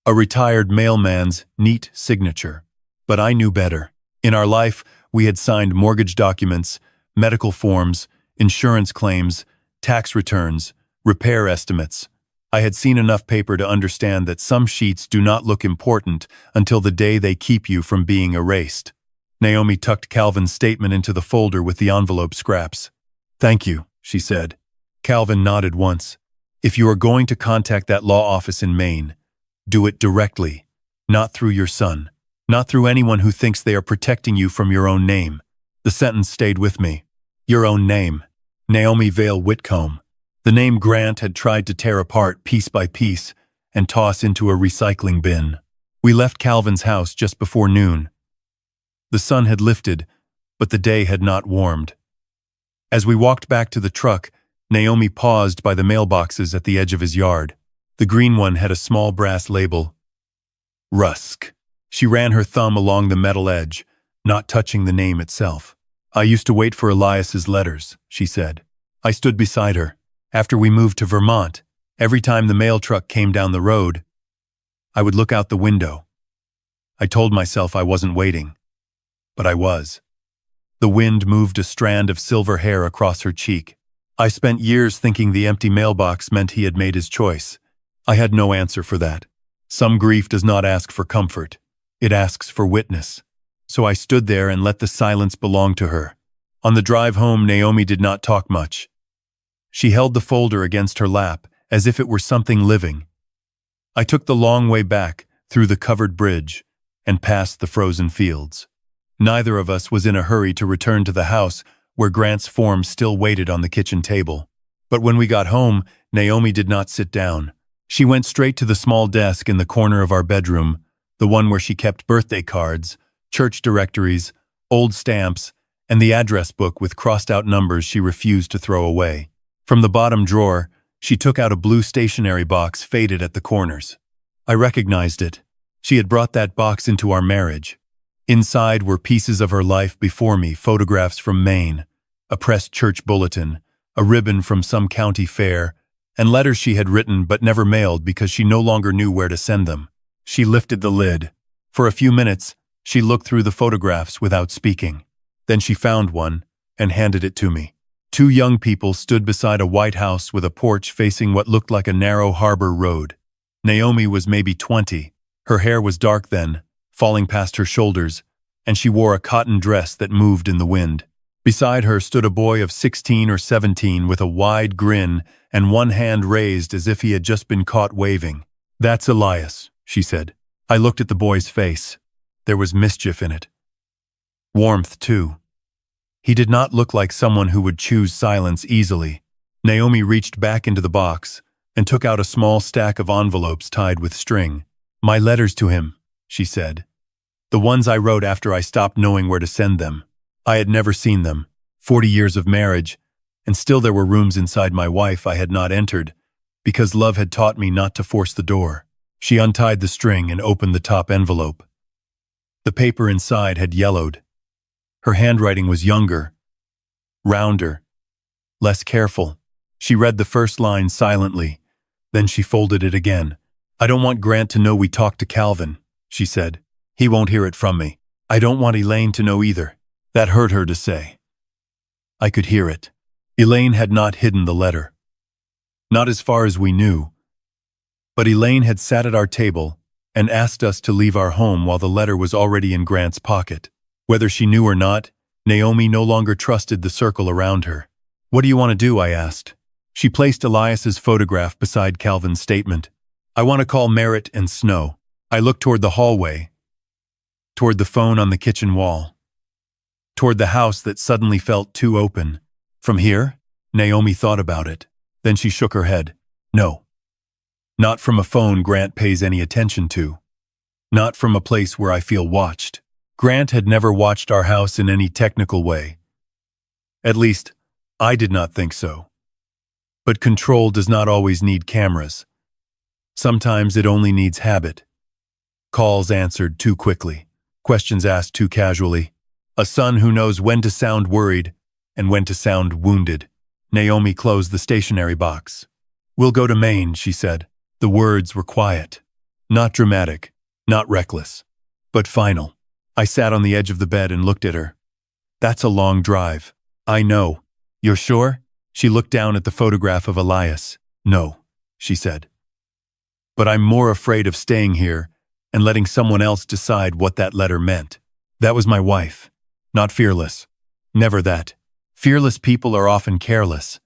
A retired mailman's neat signature. But I knew better. In our life, we had signed mortgage documents, medical forms, insurance claims, tax returns, repair estimates. I had seen enough paper to understand that some sheets do not look important until the day they keep you from being erased. Naomi tucked Calvin's statement into the folder with the envelope scraps. Thank you, she said. Calvin nodded once. If you are going to contact that law office in Maine, do it directly, not through your son, not through anyone who thinks they are protecting you from your own name. The sentence stayed with me. Your own name. Naomi Vale Whitcomb. The name Grant had tried to tear apart piece by piece and toss into a recycling bin. We left Calvin's house just before noon. The sun had lifted, but the day had not warmed. As we walked back to the truck, Naomi paused by the mailboxes at the edge of his yard. The green one had a small brass label. Rusk. She ran her thumb along the metal edge, not touching the name itself. I used to wait for Elias's letters, she said. I stood beside her. After we moved to Vermont, every time the mail truck came down the road, I would look out the window. I told myself I wasn't waiting, but I was. The wind moved a strand of silver hair across her cheek. I spent years thinking the empty mailbox meant he had made his choice. I had no answer for that. Some grief does not ask for comfort. It asks for witness. So I stood there and let the silence belong to her. On the drive home, Naomi did not talk much. She held the folder against her lap, as if it were something living. I took the long way back, through the covered bridge, and past the frozen fields. Neither of us was in a hurry to return to the house, where Grant's form still waited on the kitchen table. But when we got home, Naomi did not sit down. She went straight to the small desk in the corner of our bedroom, the one where she kept birthday cards, church directories, old stamps, and the address book with crossed-out numbers she refused to throw away. From the bottom drawer, she took out a blue stationery box faded at the corners. I recognized it. She had brought that box into our marriage. Inside were pieces of her life before me, photographs from Maine, a pressed church bulletin, a ribbon from some county fair, and letters she had written but never mailed because she no longer knew where to send them. She lifted the lid. For a few minutes, she looked through the photographs without speaking. Then she found one and handed it to me. Two young people stood beside a white house with a porch facing what looked like a narrow harbor road. Naomi was maybe 20. Her hair was dark then, falling past her shoulders, and she wore a cotton dress that moved in the wind. Beside her stood a boy of 16 or 17 with a wide grin and one hand raised as if he had just been caught waving. That's Elias, she said. I looked at the boy's face. There was mischief in it. Warmth, too. He did not look like someone who would choose silence easily. Naomi reached back into the box and took out a small stack of envelopes tied with string. My letters to him, she said. The ones I wrote after I stopped knowing where to send them. I had never seen them. 40 years of marriage, and still there were rooms inside my wife I had not entered, because love had taught me not to force the door. She untied the string and opened the top envelope. The paper inside had yellowed. Her handwriting was younger, rounder, less careful. She read the first line silently, then she folded it again. I don't want Grant to know we talked to Calvin, she said. He won't hear it from me. I don't want Elaine to know either. That hurt her to say. I could hear it. Elaine had not hidden the letter. Not as far as we knew. But Elaine had sat at our table and asked us to leave our home while the letter was already in Grant's pocket. Whether she knew or not, Naomi no longer trusted the circle around her. What do you want to do? I asked. She placed Elias's photograph beside Calvin's statement. I want to call Merritt and Snow. I looked toward the hallway, toward the phone on the kitchen wall, toward the house that suddenly felt too open. From here? Naomi thought about it. Then she shook her head. No. Not from a phone Grant pays any attention to. Not from a place where I feel watched. Grant had never watched our house in any technical way. At least, I did not think so. But control does not always need cameras. Sometimes it only needs habit. Calls answered too quickly. Questions asked too casually. A son who knows when to sound worried and when to sound wounded. Naomi closed the stationery box. We'll go to Maine, she said. The words were quiet. Not dramatic, not reckless, but final. I sat on the edge of the bed and looked at her. That's a long drive. I know. You're sure? She looked down at the photograph of Elias. No, she said. But I'm more afraid of staying here and letting someone else decide what that letter meant. That was my wife. Not fearless. Never that. Fearless people are often careless.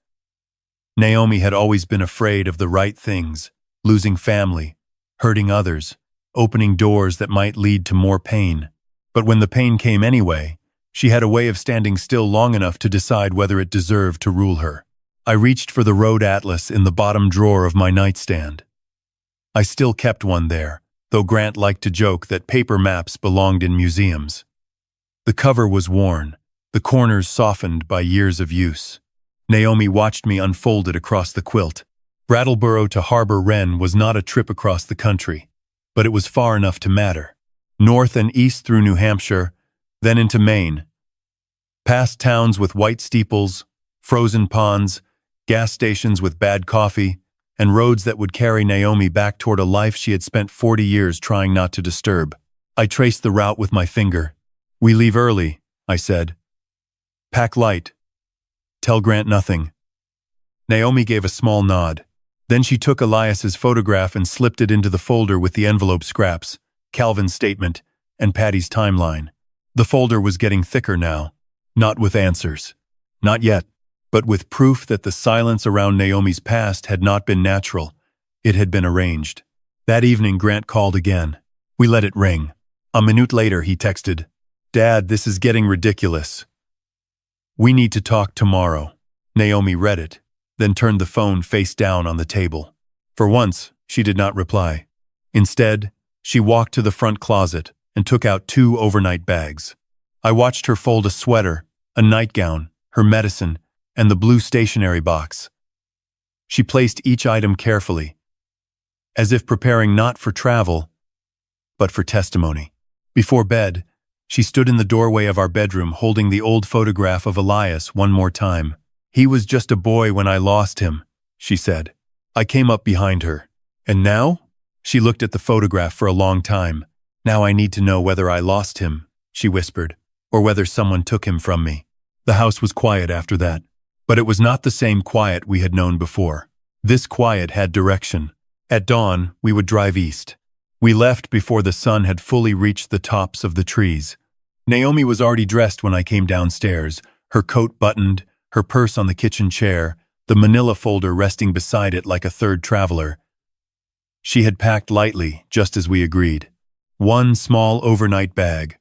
Naomi had always been afraid of the right things, losing family, hurting others, opening doors that might lead to more pain. But when the pain came anyway, She had a way of standing still long enough to decide whether it deserved to rule her. I reached for the road atlas in the bottom drawer of my nightstand. I still kept one there, though Grant liked to joke that paper maps belonged in museums. The cover was worn, the corners softened by years of use. Naomi watched me unfold it across the quilt. Brattleboro to Harbor Wren was not a trip across the country, but it was far enough to matter. North and east through New Hampshire, then into Maine. Past towns with white steeples, frozen ponds, gas stations with bad coffee, and roads that would carry Naomi back toward a life she had spent 40 years trying not to disturb. I traced the route with my finger. "We leave early," I said. "Pack light. Tell Grant nothing." Naomi gave a small nod. Then she took Elias's photograph and slipped it into the folder with the envelope scraps, Calvin's statement, and Patty's timeline. The folder was getting thicker now, not with answers. Not yet, but with proof that the silence around Naomi's past had not been natural. It had been arranged. That evening, Grant called again. We let it ring. A minute later, he texted, "Dad, this is getting ridiculous. We need to talk tomorrow." Naomi read it, then turned the phone face down on the table. For once, she did not reply. Instead, she walked to the front closet and took out 2 overnight bags. I watched her fold a sweater, a nightgown, her medicine, and the blue stationery box. She placed each item carefully, as if preparing not for travel, but for testimony. Before bed, she stood in the doorway of our bedroom holding the old photograph of Elias one more time. "He was just a boy when I lost him," she said. I came up behind her. "And now?" She looked at the photograph for a long time. "Now I need to know whether I lost him," she whispered, "or whether someone took him from me." The house was quiet after that, but it was not the same quiet we had known before. This quiet had direction. At dawn, we would drive east. We left before the sun had fully reached the tops of the trees. Naomi was already dressed when I came downstairs, her coat buttoned, her purse on the kitchen chair, the manila folder resting beside it like a third traveler. She had packed lightly, just as we agreed. 1 small overnight bag.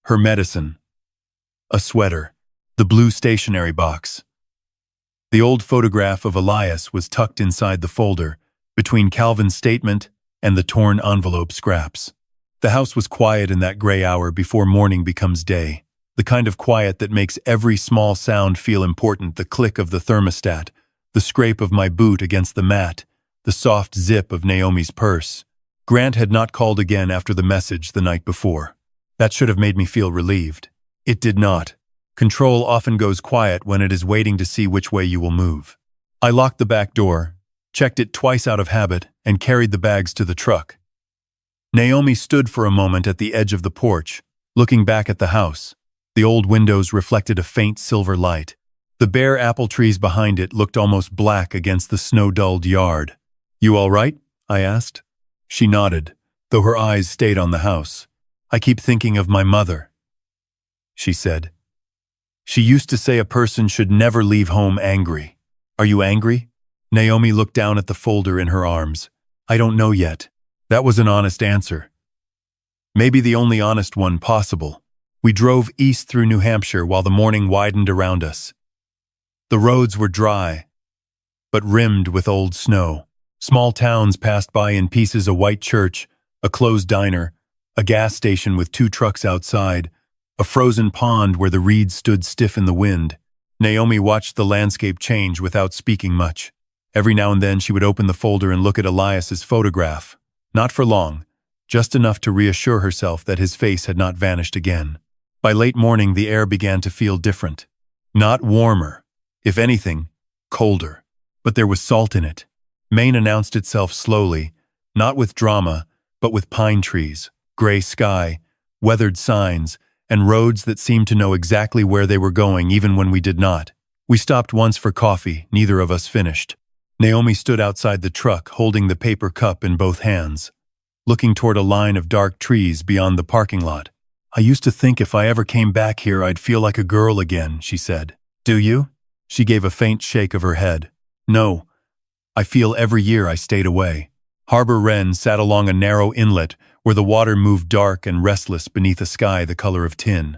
Her medicine. A sweater. The blue stationery box. The old photograph of Elias was tucked inside the folder, between Calvin's statement and the torn envelope scraps. The house was quiet in that gray hour before morning becomes day. The kind of quiet that makes every small sound feel important, the click of the thermostat, the scrape of my boot against the mat, the soft zip of Naomi's purse. Grant had not called again after the message the night before. That should have made me feel relieved. It did not. Control often goes quiet when it is waiting to see which way you will move. I locked the back door, checked it twice out of habit, and carried the bags to the truck. Naomi stood for a moment at the edge of the porch, looking back at the house. The old windows reflected a faint silver light. The bare apple trees behind it looked almost black against the snow-dulled yard. "You all right?" I asked. She nodded, though her eyes stayed on the house. "I keep thinking of my mother," she said. "She used to say a person should never leave home angry. Are you angry?" Naomi looked down at the folder in her arms. "I don't know yet." That was an honest answer. Maybe the only honest one possible. We drove east through New Hampshire while the morning widened around us. The roads were dry, but rimmed with old snow. Small towns passed by in pieces: a white church, a closed diner, a gas station with 2 trucks outside, a frozen pond where the reeds stood stiff in the wind. Naomi watched the landscape change without speaking much. Every now and then she would open the folder and look at Elias's photograph. Not for long, just enough to reassure herself that his face had not vanished again. By late morning, the air began to feel different. Not warmer, if anything, colder. But there was salt in it. Maine announced itself slowly, not with drama, but with pine trees, gray sky, weathered signs, and roads that seemed to know exactly where they were going even when we did not. We stopped once for coffee, neither of us finished. Naomi stood outside the truck, holding the paper cup in both hands, looking toward a line of dark trees beyond the parking lot. "I used to think if I ever came back here I'd feel like a girl again," she said. "Do you?" She gave a faint shake of her head. "No. I feel every year I stayed away." Harbor Wren sat along a narrow inlet where the water moved dark and restless beneath a sky the color of tin.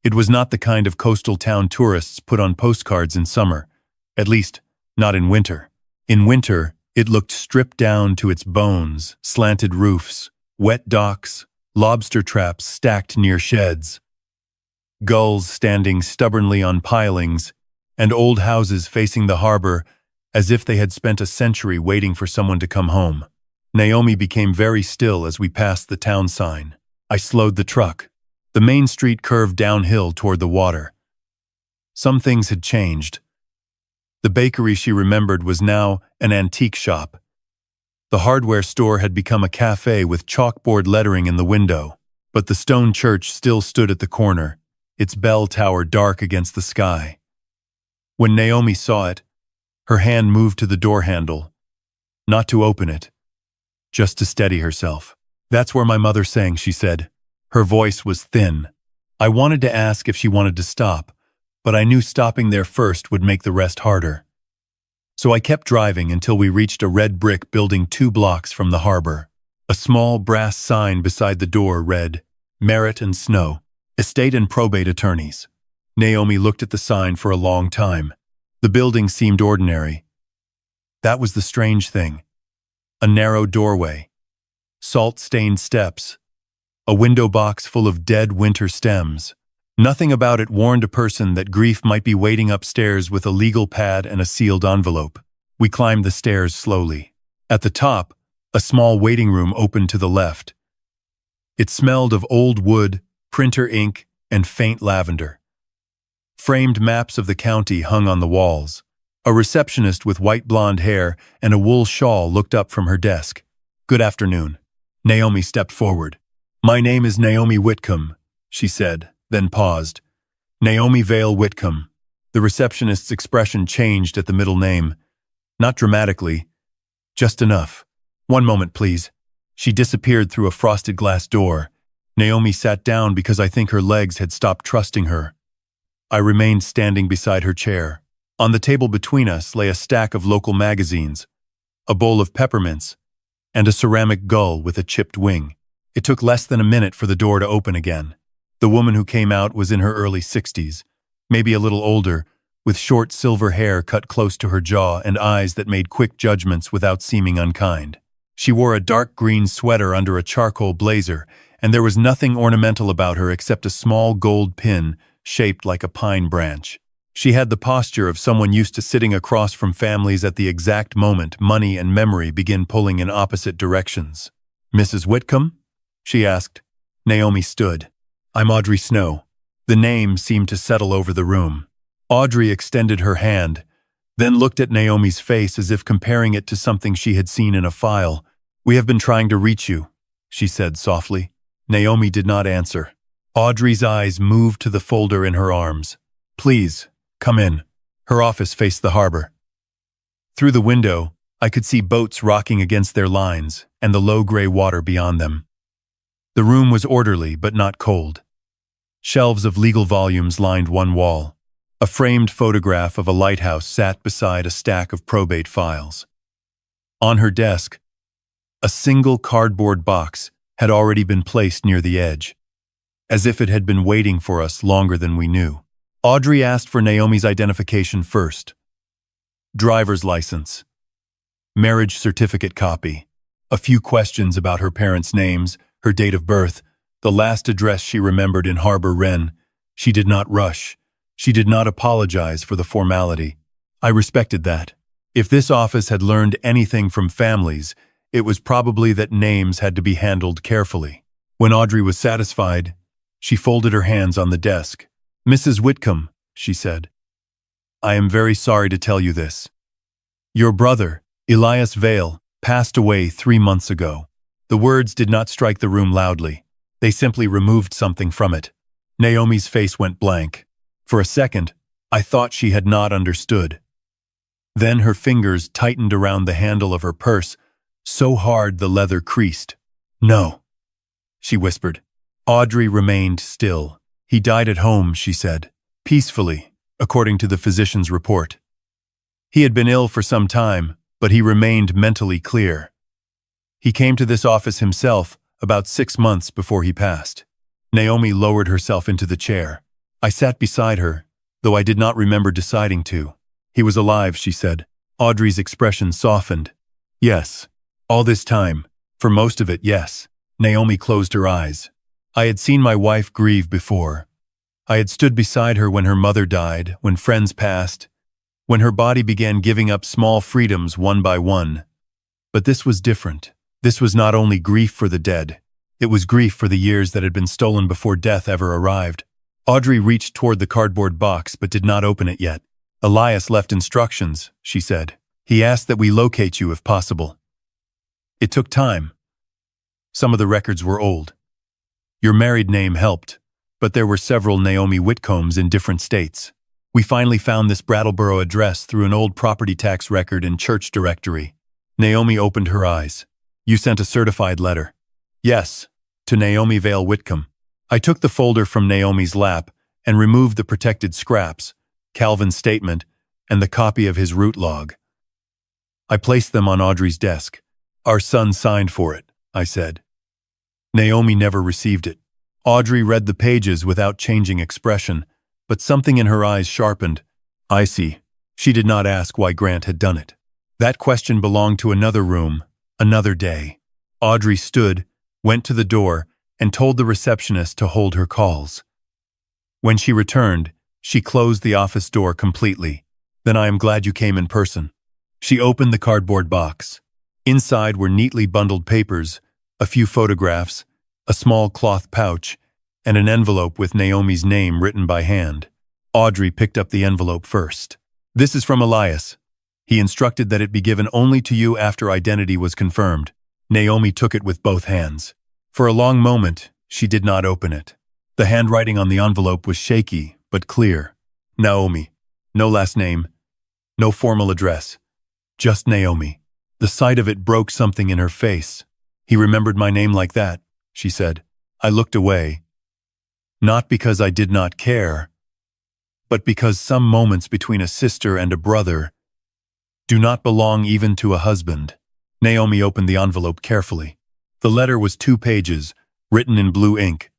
It was not the kind of coastal town tourists put on postcards in summer, at least, not in winter. In winter, it looked stripped down to its bones, slanted roofs, wet docks, lobster traps stacked near sheds, gulls standing stubbornly on pilings, and old houses facing the harbor as if they had spent a century waiting for someone to come home. Naomi became very still as we passed the town sign. I slowed the truck. The main street curved downhill toward the water. Some things had changed. The bakery she remembered was now an antique shop. The hardware store had become a cafe with chalkboard lettering in the window, but the stone church still stood at the corner, its bell tower dark against the sky. When Naomi saw it, her hand moved to the door handle, not to open it, just to steady herself. "That's where my mother sang," she said. Her voice was thin. I wanted to ask if she wanted to stop, but I knew stopping there first would make the rest harder. So I kept driving until we reached a red brick building 2 blocks from the harbor. A small brass sign beside the door read, "Merritt and Snow, Estate and Probate Attorneys." Naomi looked at the sign for a long time. The building seemed ordinary. That was the strange thing. A narrow doorway, salt-stained steps, a window box full of dead winter stems. Nothing about it warned a person that grief might be waiting upstairs with a legal pad and a sealed envelope. We climbed the stairs slowly. At the top, a small waiting room opened to the left. It smelled of old wood, printer ink, and faint lavender. Framed maps of the county hung on the walls. A receptionist with white blonde hair and a wool shawl looked up from her desk. "Good afternoon." Naomi stepped forward. "My name is Naomi Whitcomb," she said, then paused. "Naomi Vale Whitcomb." The receptionist's expression changed at the middle name. Not dramatically, just enough. "One moment, please." She disappeared through a frosted glass door. Naomi sat down because I think her legs had stopped trusting her. I remained standing beside her chair. On the table between us lay a stack of local magazines, a bowl of peppermints, and a ceramic gull with a chipped wing. It took less than a minute for the door to open again. The woman who came out was in her early 60s, maybe a little older, with short silver hair cut close to her jaw and eyes that made quick judgments without seeming unkind. She wore a dark green sweater under a charcoal blazer, and there was nothing ornamental about her except a small gold pin shaped like a pine branch. She had the posture of someone used to sitting across from families at the exact moment money and memory begin pulling in opposite directions. "Mrs. Whitcomb?" she asked. Naomi stood. "I'm Audrey Snow." The name seemed to settle over the room. Audrey extended her hand, then looked at Naomi's face as if comparing it to something she had seen in a file. "We have been trying to reach you," she said softly. Naomi did not answer. Audrey's eyes moved to the folder in her arms. "Please, come in." Her office faced the harbor. Through the window, I could see boats rocking against their lines and the low gray water beyond them. The room was orderly but not cold. Shelves of legal volumes lined one wall. A framed photograph of a lighthouse sat beside a stack of probate files. On her desk, a single cardboard box had already been placed near the edge, as if it had been waiting for us longer than we knew. Audrey asked for Naomi's identification first. Driver's license, marriage certificate copy, a few questions about her parents' names, her date of birth, the last address she remembered in Harbor Wren. She did not rush. She did not apologize for the formality. I respected that. If this office had learned anything from families, it was probably that names had to be handled carefully. When Audrey was satisfied, she folded her hands on the desk. "Mrs. Whitcomb," she said, "I am very sorry to tell you this. Your brother, Elias Vale, passed away 3 months ago." The words did not strike the room loudly. They simply removed something from it. Naomi's face went blank. For a second, I thought she had not understood. Then her fingers tightened around the handle of her purse, so hard the leather creased. "No," she whispered. Audrey remained still. "He died at home," she said, peacefully, according to the physician's report. He had been ill for some time, but he remained mentally clear. He came to this office himself about 6 months before he passed. Naomi lowered herself into the chair. I sat beside her, though I did not remember deciding to. He was alive, she said. Audrey's expression softened. Yes. All this time. For most of it, yes. Naomi closed her eyes. I had seen my wife grieve before. I had stood beside her when her mother died, when friends passed, when her body began giving up small freedoms one by one. But this was different. This was not only grief for the dead. It was grief for the years that had been stolen before death ever arrived. Audrey reached toward the cardboard box but did not open it yet. Elias left instructions, she said. He asked that we locate you if possible. It took time. Some of the records were old. Your married name helped, but there were several Naomi Whitcombs in different states. We finally found this Brattleboro address through an old property tax record and church directory. Naomi opened her eyes. You sent a certified letter. Yes, to Naomi Vale Whitcomb. I took the folder from Naomi's lap and removed the protected scraps, Calvin's statement, and the copy of his route log. I placed them on Audrey's desk. Our son signed for it, I said. Naomi never received it. Audrey read the pages without changing expression, but something in her eyes sharpened. I see. She did not ask why Grant had done it. That question belonged to another room, another day. Audrey stood, went to the door, and told the receptionist to hold her calls. When she returned, she closed the office door completely. Then I am glad you came in person. She opened the cardboard box. Inside were neatly bundled papers, a few photographs, a small cloth pouch, and an envelope with Naomi's name written by hand. Audrey picked up the envelope first. This is from Elias. He instructed that it be given only to you after identity was confirmed. Naomi took it with both hands. For a long moment, she did not open it. The handwriting on the envelope was shaky, but clear. Naomi. No last name. No formal address. Just Naomi. The sight of it broke something in her face. He remembered my name like that, she said. I looked away. Not because I did not care, but because some moments between a sister and a brother do not belong even to a husband. Naomi opened the envelope carefully. The letter was 2 pages, written in blue ink.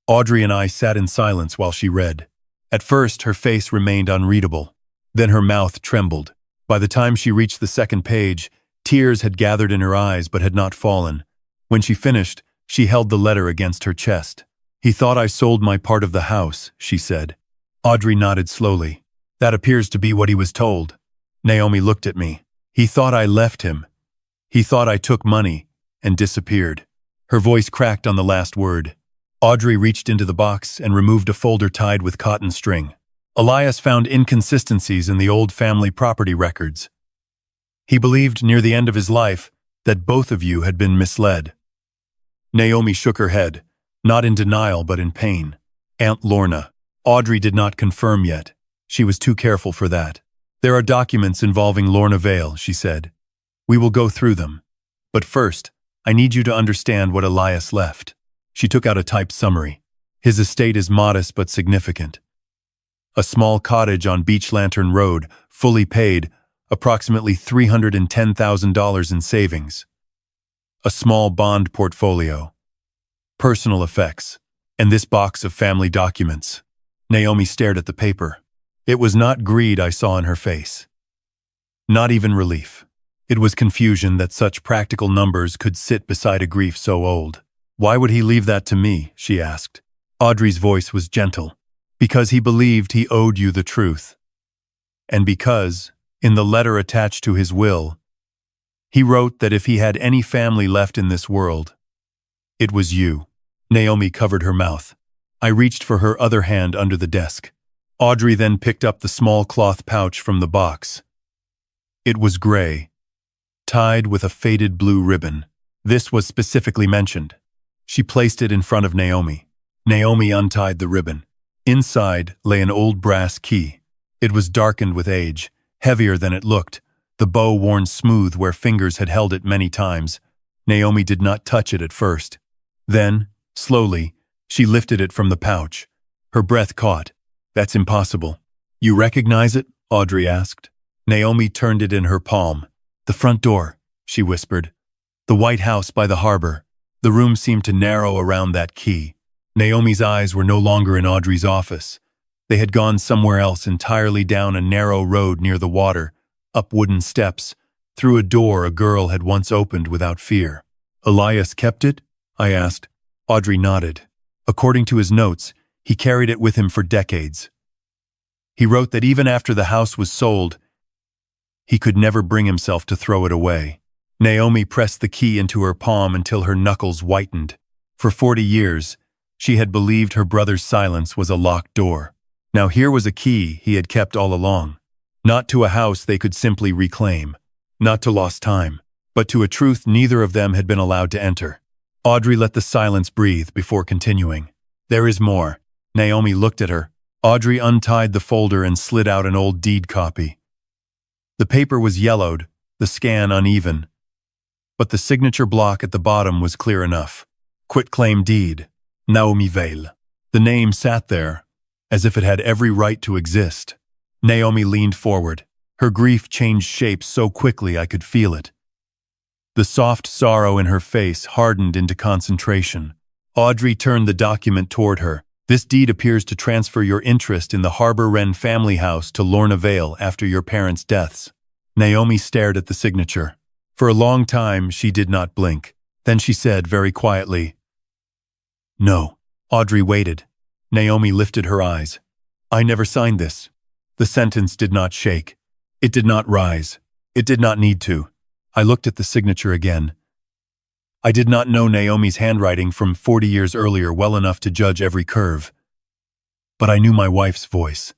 Audrey and I sat in silence while she read. At first, her face remained unreadable. Then her mouth trembled. By the time she reached the second page, tears had gathered in her eyes but had not fallen. When she finished, she held the letter against her chest. He thought I sold my part of the house, she said. Audrey nodded slowly. That appears to be what he was told. Naomi looked at me. He thought I left him. He thought I took money and disappeared. Her voice cracked on the last word. Audrey reached into the box and removed a folder tied with cotton string. Elias found inconsistencies in the old family property records. He believed near the end of his life that both of you had been misled. Naomi shook her head, not in denial but in pain. Aunt Lorna. Audrey did not confirm yet. She was too careful for that. There are documents involving Lorna Vale, she said. We will go through them. But first, I need you to understand what Elias left. She took out a typed summary. His estate is modest but significant. A small cottage on Beach Lantern Road, fully paid, approximately $310,000 in savings. A small bond portfolio. Personal effects. And this box of family documents. Naomi stared at the paper. It was not greed I saw in her face. Not even relief. It was confusion that such practical numbers could sit beside a grief so old. Why would he leave that to me, she asked. Audrey's voice was gentle. Because he believed he owed you the truth. And because, in the letter attached to his will, he wrote that if he had any family left in this world, it was you. Naomi covered her mouth. I reached for her other hand under the desk. Audrey then picked up the small cloth pouch from the box. It was gray, tied with a faded blue ribbon. This was specifically mentioned. She placed it in front of Naomi. Naomi untied the ribbon. Inside lay an old brass key. It was darkened with age, heavier than it looked, the bow worn smooth where fingers had held it many times. Naomi did not touch it at first. Then, slowly, she lifted it from the pouch. Her breath caught. That's impossible. You recognize it? Audrey asked. Naomi turned it in her palm. The front door, she whispered. The White House by the harbor. The room seemed to narrow around that key. Naomi's eyes were no longer in Audrey's office. They had gone somewhere else entirely, down a narrow road near the water, up wooden steps, through a door a girl had once opened without fear. Elias kept it? I asked. Audrey nodded. According to his notes, he carried it with him for decades. He wrote that even after the house was sold, he could never bring himself to throw it away. Naomi pressed the key into her palm until her knuckles whitened. For 40 years, she had believed her brother's silence was a locked door. Now here was a key he had kept all along. Not to a house they could simply reclaim. Not to lost time, but to a truth neither of them had been allowed to enter. Audrey let the silence breathe before continuing. There is more. Naomi looked at her. Audrey untied the folder and slid out an old deed copy. The paper was yellowed, the scan uneven, but the signature block at the bottom was clear enough. Quitclaim deed, Naomi Vale. The name sat there, as if it had every right to exist. Naomi leaned forward. Her grief changed shape so quickly I could feel it. The soft sorrow in her face hardened into concentration. Audrey turned the document toward her. This deed appears to transfer your interest in the Harbor Wren family house to Lorna Vale after your parents' deaths. Naomi stared at the signature. For a long time, she did not blink. Then she said very quietly, "No." Audrey waited. Naomi lifted her eyes. "I never signed this." The sentence did not shake. It did not rise. It did not need to. I looked at the signature again. I did not know Naomi's handwriting from 40 years earlier well enough to judge every curve. But I knew my wife's voice.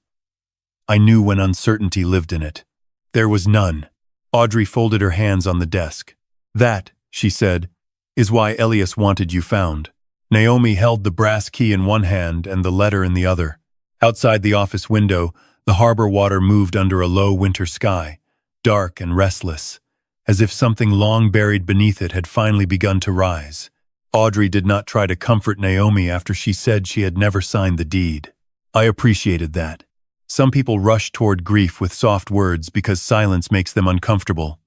I knew when uncertainty lived in it. There was none. Audrey folded her hands on the desk. "That," she said, "is why Elias wanted you found." Naomi held the brass key in one hand and the letter in the other. Outside the office window, the harbor water moved under a low winter sky, dark and restless, as if something long buried beneath it had finally begun to rise. Audrey did not try to comfort Naomi after she said she had never signed the deed. I appreciated that. Some people rush toward grief with soft words because silence makes them uncomfortable.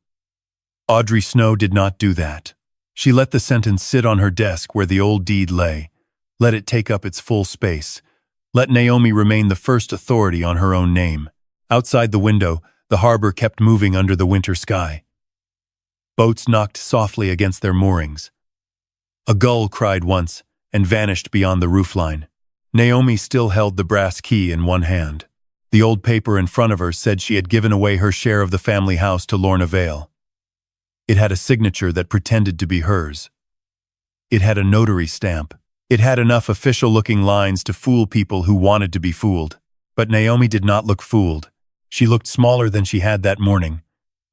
Audrey Snow did not do that. She let the sentence sit on her desk where the old deed lay, let it take up its full space, let Naomi remain the first authority on her own name. Outside the window, the harbor kept moving under the winter sky. Boats knocked softly against their moorings. A gull cried once and vanished beyond the roofline. Naomi still held the brass key in one hand. The old paper in front of her said she had given away her share of the family house to Lorna Vale. It had a signature that pretended to be hers. It had a notary stamp. It had enough official-looking lines to fool people who wanted to be fooled. But Naomi did not look fooled. She looked smaller than she had that morning,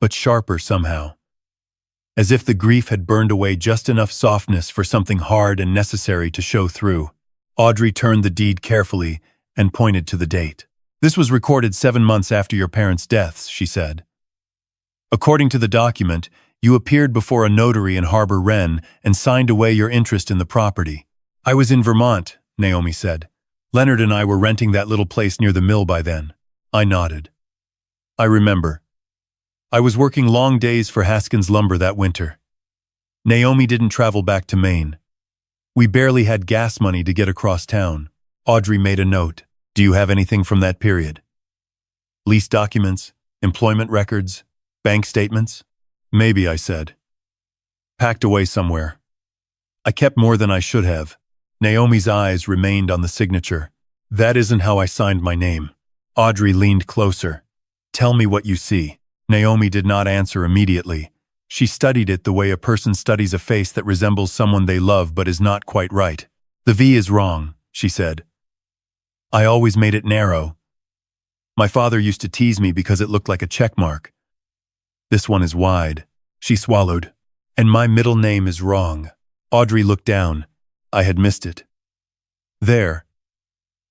but sharper somehow. As if the grief had burned away just enough softness for something hard and necessary to show through. Audrey turned the deed carefully and pointed to the date. "This was recorded 7 months after your parents' deaths," she said. "According to the document, you appeared before a notary in Harbor Wren and signed away your interest in the property." "I was in Vermont," Naomi said. "Leonard and I were renting that little place near the mill by then." I nodded. "I remember. I was working long days for Haskins Lumber that winter. Naomi didn't travel back to Maine. We barely had gas money to get across town." Audrey made a note. "Do you have anything from that period? Lease documents, employment records, bank statements?" "Maybe," I said. "Packed away somewhere. I kept more than I should have." Naomi's eyes remained on the signature. "That isn't how I signed my name." Audrey leaned closer. "Tell me what you see." Naomi did not answer immediately. She studied it the way a person studies a face that resembles someone they love but is not quite right. "The V is wrong," she said. "I always made it narrow. My father used to tease me because it looked like a check mark. This one is wide." She swallowed. "And my middle name is wrong." Audrey looked down. I had missed it. There,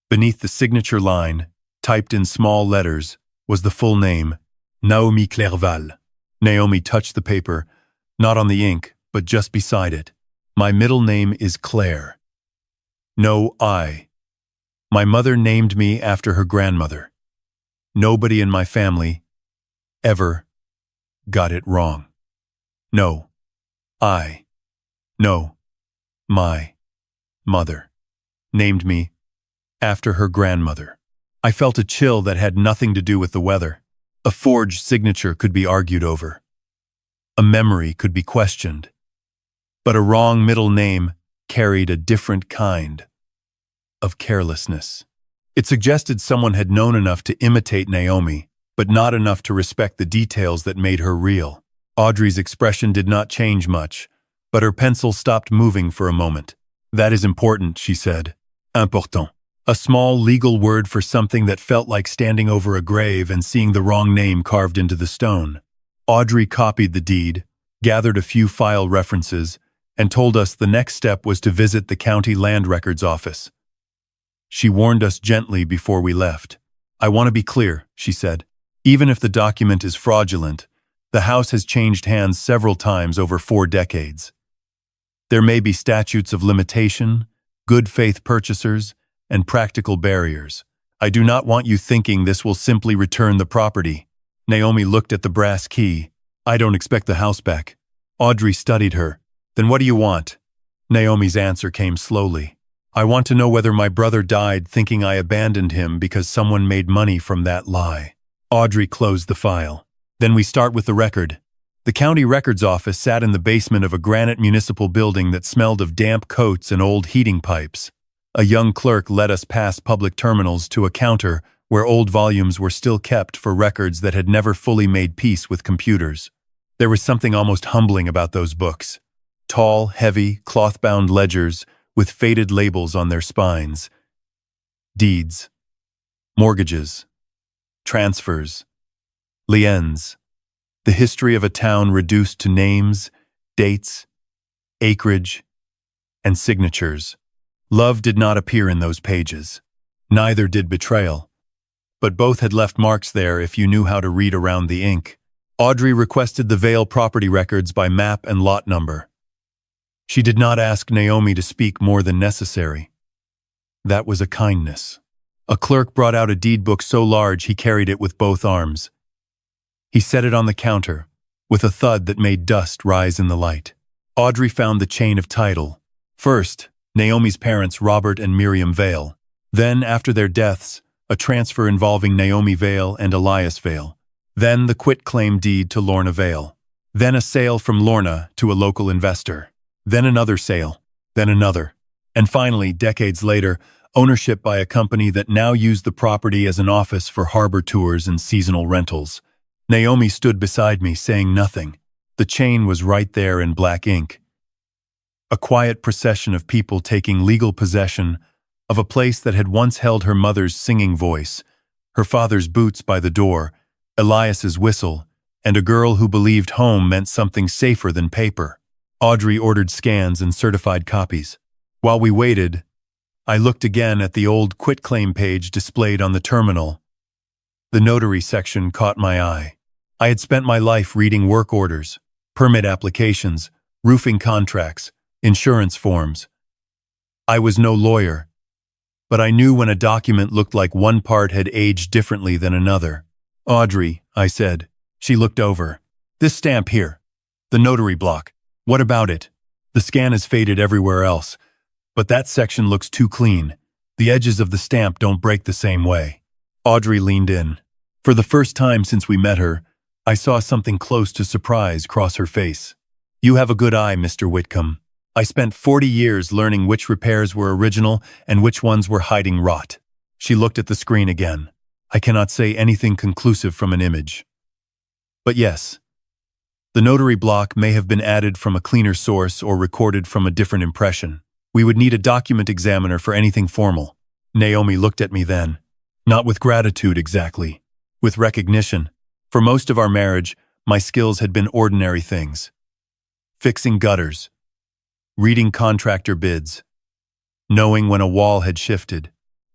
beneath the signature line, typed in small letters, was the full name, Naomi Clerval. Naomi touched the paper, not on the ink, but just beside it. "My middle name is Claire. No I. My mother named me after her grandmother. Nobody in my family ever got it wrong. No, I. No, my mother named me after her grandmother." I felt a chill that had nothing to do with the weather. A forged signature could be argued over. A memory could be questioned. But a wrong middle name carried a different kind of carelessness. It suggested someone had known enough to imitate Naomi, but not enough to respect the details that made her real. Audrey's expression did not change much, but her pencil stopped moving for a moment. "That is important," she said. "Important." A small legal word for something that felt like standing over a grave and seeing the wrong name carved into the stone. Audrey copied the deed, gathered a few file references, and told us the next step was to visit the county land records office. She warned us gently before we left. "I want to be clear," she said. "Even if the document is fraudulent, the house has changed hands several times over 4 decades. There may be statutes of limitation, good faith purchasers, and practical barriers. I do not want you thinking this will simply return the property." Naomi looked at the brass key. "I don't expect the house back." Audrey studied her. "Then what do you want?" Naomi's answer came slowly. "I want to know whether my brother died thinking I abandoned him because someone made money from that lie." Audrey closed the file. "Then we start with the record." The county records office sat in the basement of a granite municipal building that smelled of damp coats and old heating pipes. A young clerk led us past public terminals to a counter where old volumes were still kept for records that had never fully made peace with computers. There was something almost humbling about those books. Tall, heavy, cloth-bound ledgers with faded labels on their spines. Deeds. Mortgages. Transfers. Liens. The history of a town reduced to names, dates, acreage, and signatures. Love did not appear in those pages. Neither did betrayal. But both had left marks there if you knew how to read around the ink. Audrey requested the Vale property records by map and lot number. She did not ask Naomi to speak more than necessary. That was a kindness. A clerk brought out a deed book so large he carried it with both arms. He set it on the counter, with a thud that made dust rise in the light. Audrey found the chain of title. First, Naomi's parents, Robert and Miriam Vale. Then, after their deaths, a transfer involving Naomi Vale and Elias Vale. Then the quitclaim deed to Lorna Vale. Then a sale from Lorna to a local investor. Then another sale. Then another. And finally, decades later, ownership by a company that now used the property as an office for harbor tours and seasonal rentals. Naomi stood beside me, saying nothing. The chain was right there in black ink. A quiet procession of people taking legal possession of a place that had once held her mother's singing voice, her father's boots by the door, Elias's whistle, and a girl who believed home meant something safer than paper. Audrey ordered scans and certified copies. While we waited, I looked again at the old quitclaim page displayed on the terminal. The notary section caught my eye. I had spent my life reading work orders, permit applications, roofing contracts, insurance forms. I was no lawyer, but I knew when a document looked like one part had aged differently than another. "Audrey," I said. She looked over. "This stamp here. The notary block. What about it? The scan is faded everywhere else, but that section looks too clean. The edges of the stamp don't break the same way." Audrey leaned in. For the first time since we met her, I saw something close to surprise cross her face. "You have a good eye, Mr. Whitcomb. I spent 40 years learning which repairs were original and which ones were hiding rot." She looked at the screen again. "I cannot say anything conclusive from an image. But yes, the notary block may have been added from a cleaner source or recorded from a different impression. We would need a document examiner for anything formal." Naomi looked at me then. Not with gratitude exactly, with recognition. For most of our marriage, my skills had been ordinary things. Fixing gutters, reading contractor bids, knowing when a wall had shifted.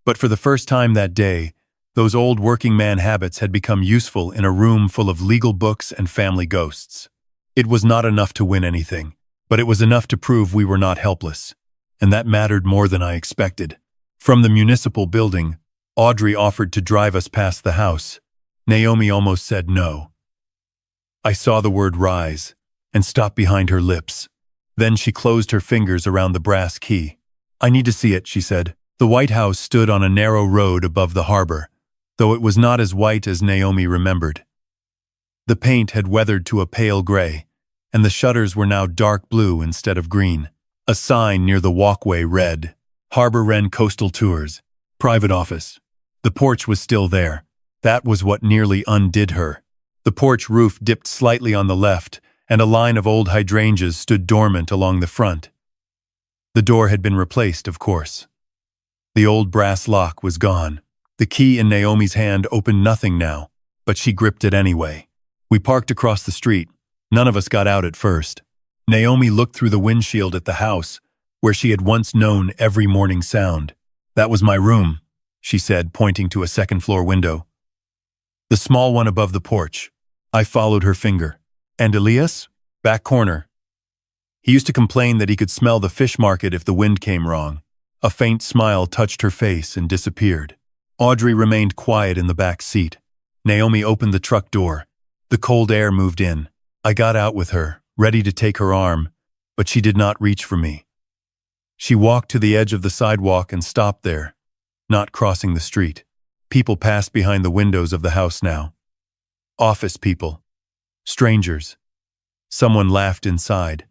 But for the first time that day, those old working man habits had become useful in a room full of legal books and family ghosts. It was not enough to win anything, but it was enough to prove we were not helpless. And that mattered more than I expected. From the municipal building, Audrey offered to drive us past the house. Naomi almost said no. I saw the word rise and stop behind her lips. Then she closed her fingers around the brass key. "I need to see it," she said. The White House stood on a narrow road above the harbor. though it was not as white as Naomi remembered. The paint had weathered to a pale gray, and the shutters were now dark blue instead of green. A sign near the walkway read, Harbor Wren Coastal Tours, Private Office. The porch was still there. That was what nearly undid her. The porch roof dipped slightly on the left, and a line of old hydrangeas stood dormant along the front. The door had been replaced, of course. The old brass lock was gone. The key in Naomi's hand opened nothing now, but she gripped it anyway. We parked across the street. None of us got out at first. Naomi looked through the windshield at the house, where she had once known every morning sound. "That was my room," she said, pointing to a second-floor window. "The small one above the porch." I followed her finger. "And Elias?" "Back corner. He used to complain that he could smell the fish market if the wind came wrong." A faint smile touched her face and disappeared. Audrey remained quiet in the back seat. Naomi opened the truck door. The cold air moved in. I got out with her, ready to take her arm, but she did not reach for me. She walked to the edge of the sidewalk and stopped there, not crossing the street. People passed behind the windows of the house now. Office people. Strangers. Someone laughed inside.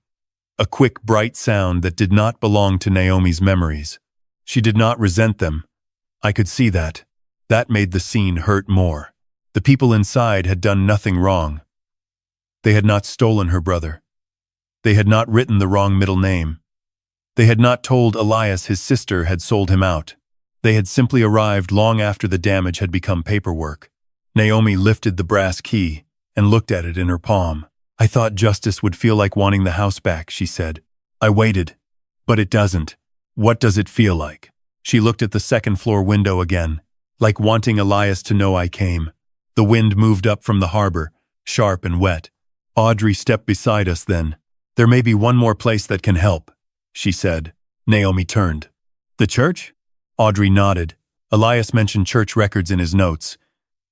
A quick, bright sound that did not belong to Naomi's memories. She did not resent them. I could see that. That made the scene hurt more. The people inside had done nothing wrong. They had not stolen her brother. They had not written the wrong middle name. They had not told Elias his sister had sold him out. They had simply arrived long after the damage had become paperwork. Naomi lifted the brass key and looked at it in her palm. "I thought justice would feel like wanting the house back," she said. "I waited, but it doesn't. What does it feel like?" She looked at the second-floor window again, like wanting Elias to know I came. The wind moved up from the harbor, sharp and wet. Audrey stepped beside us then. "There may be one more place that can help," she said. Naomi turned. "The church?" Audrey nodded. "Elias mentioned church records in his notes.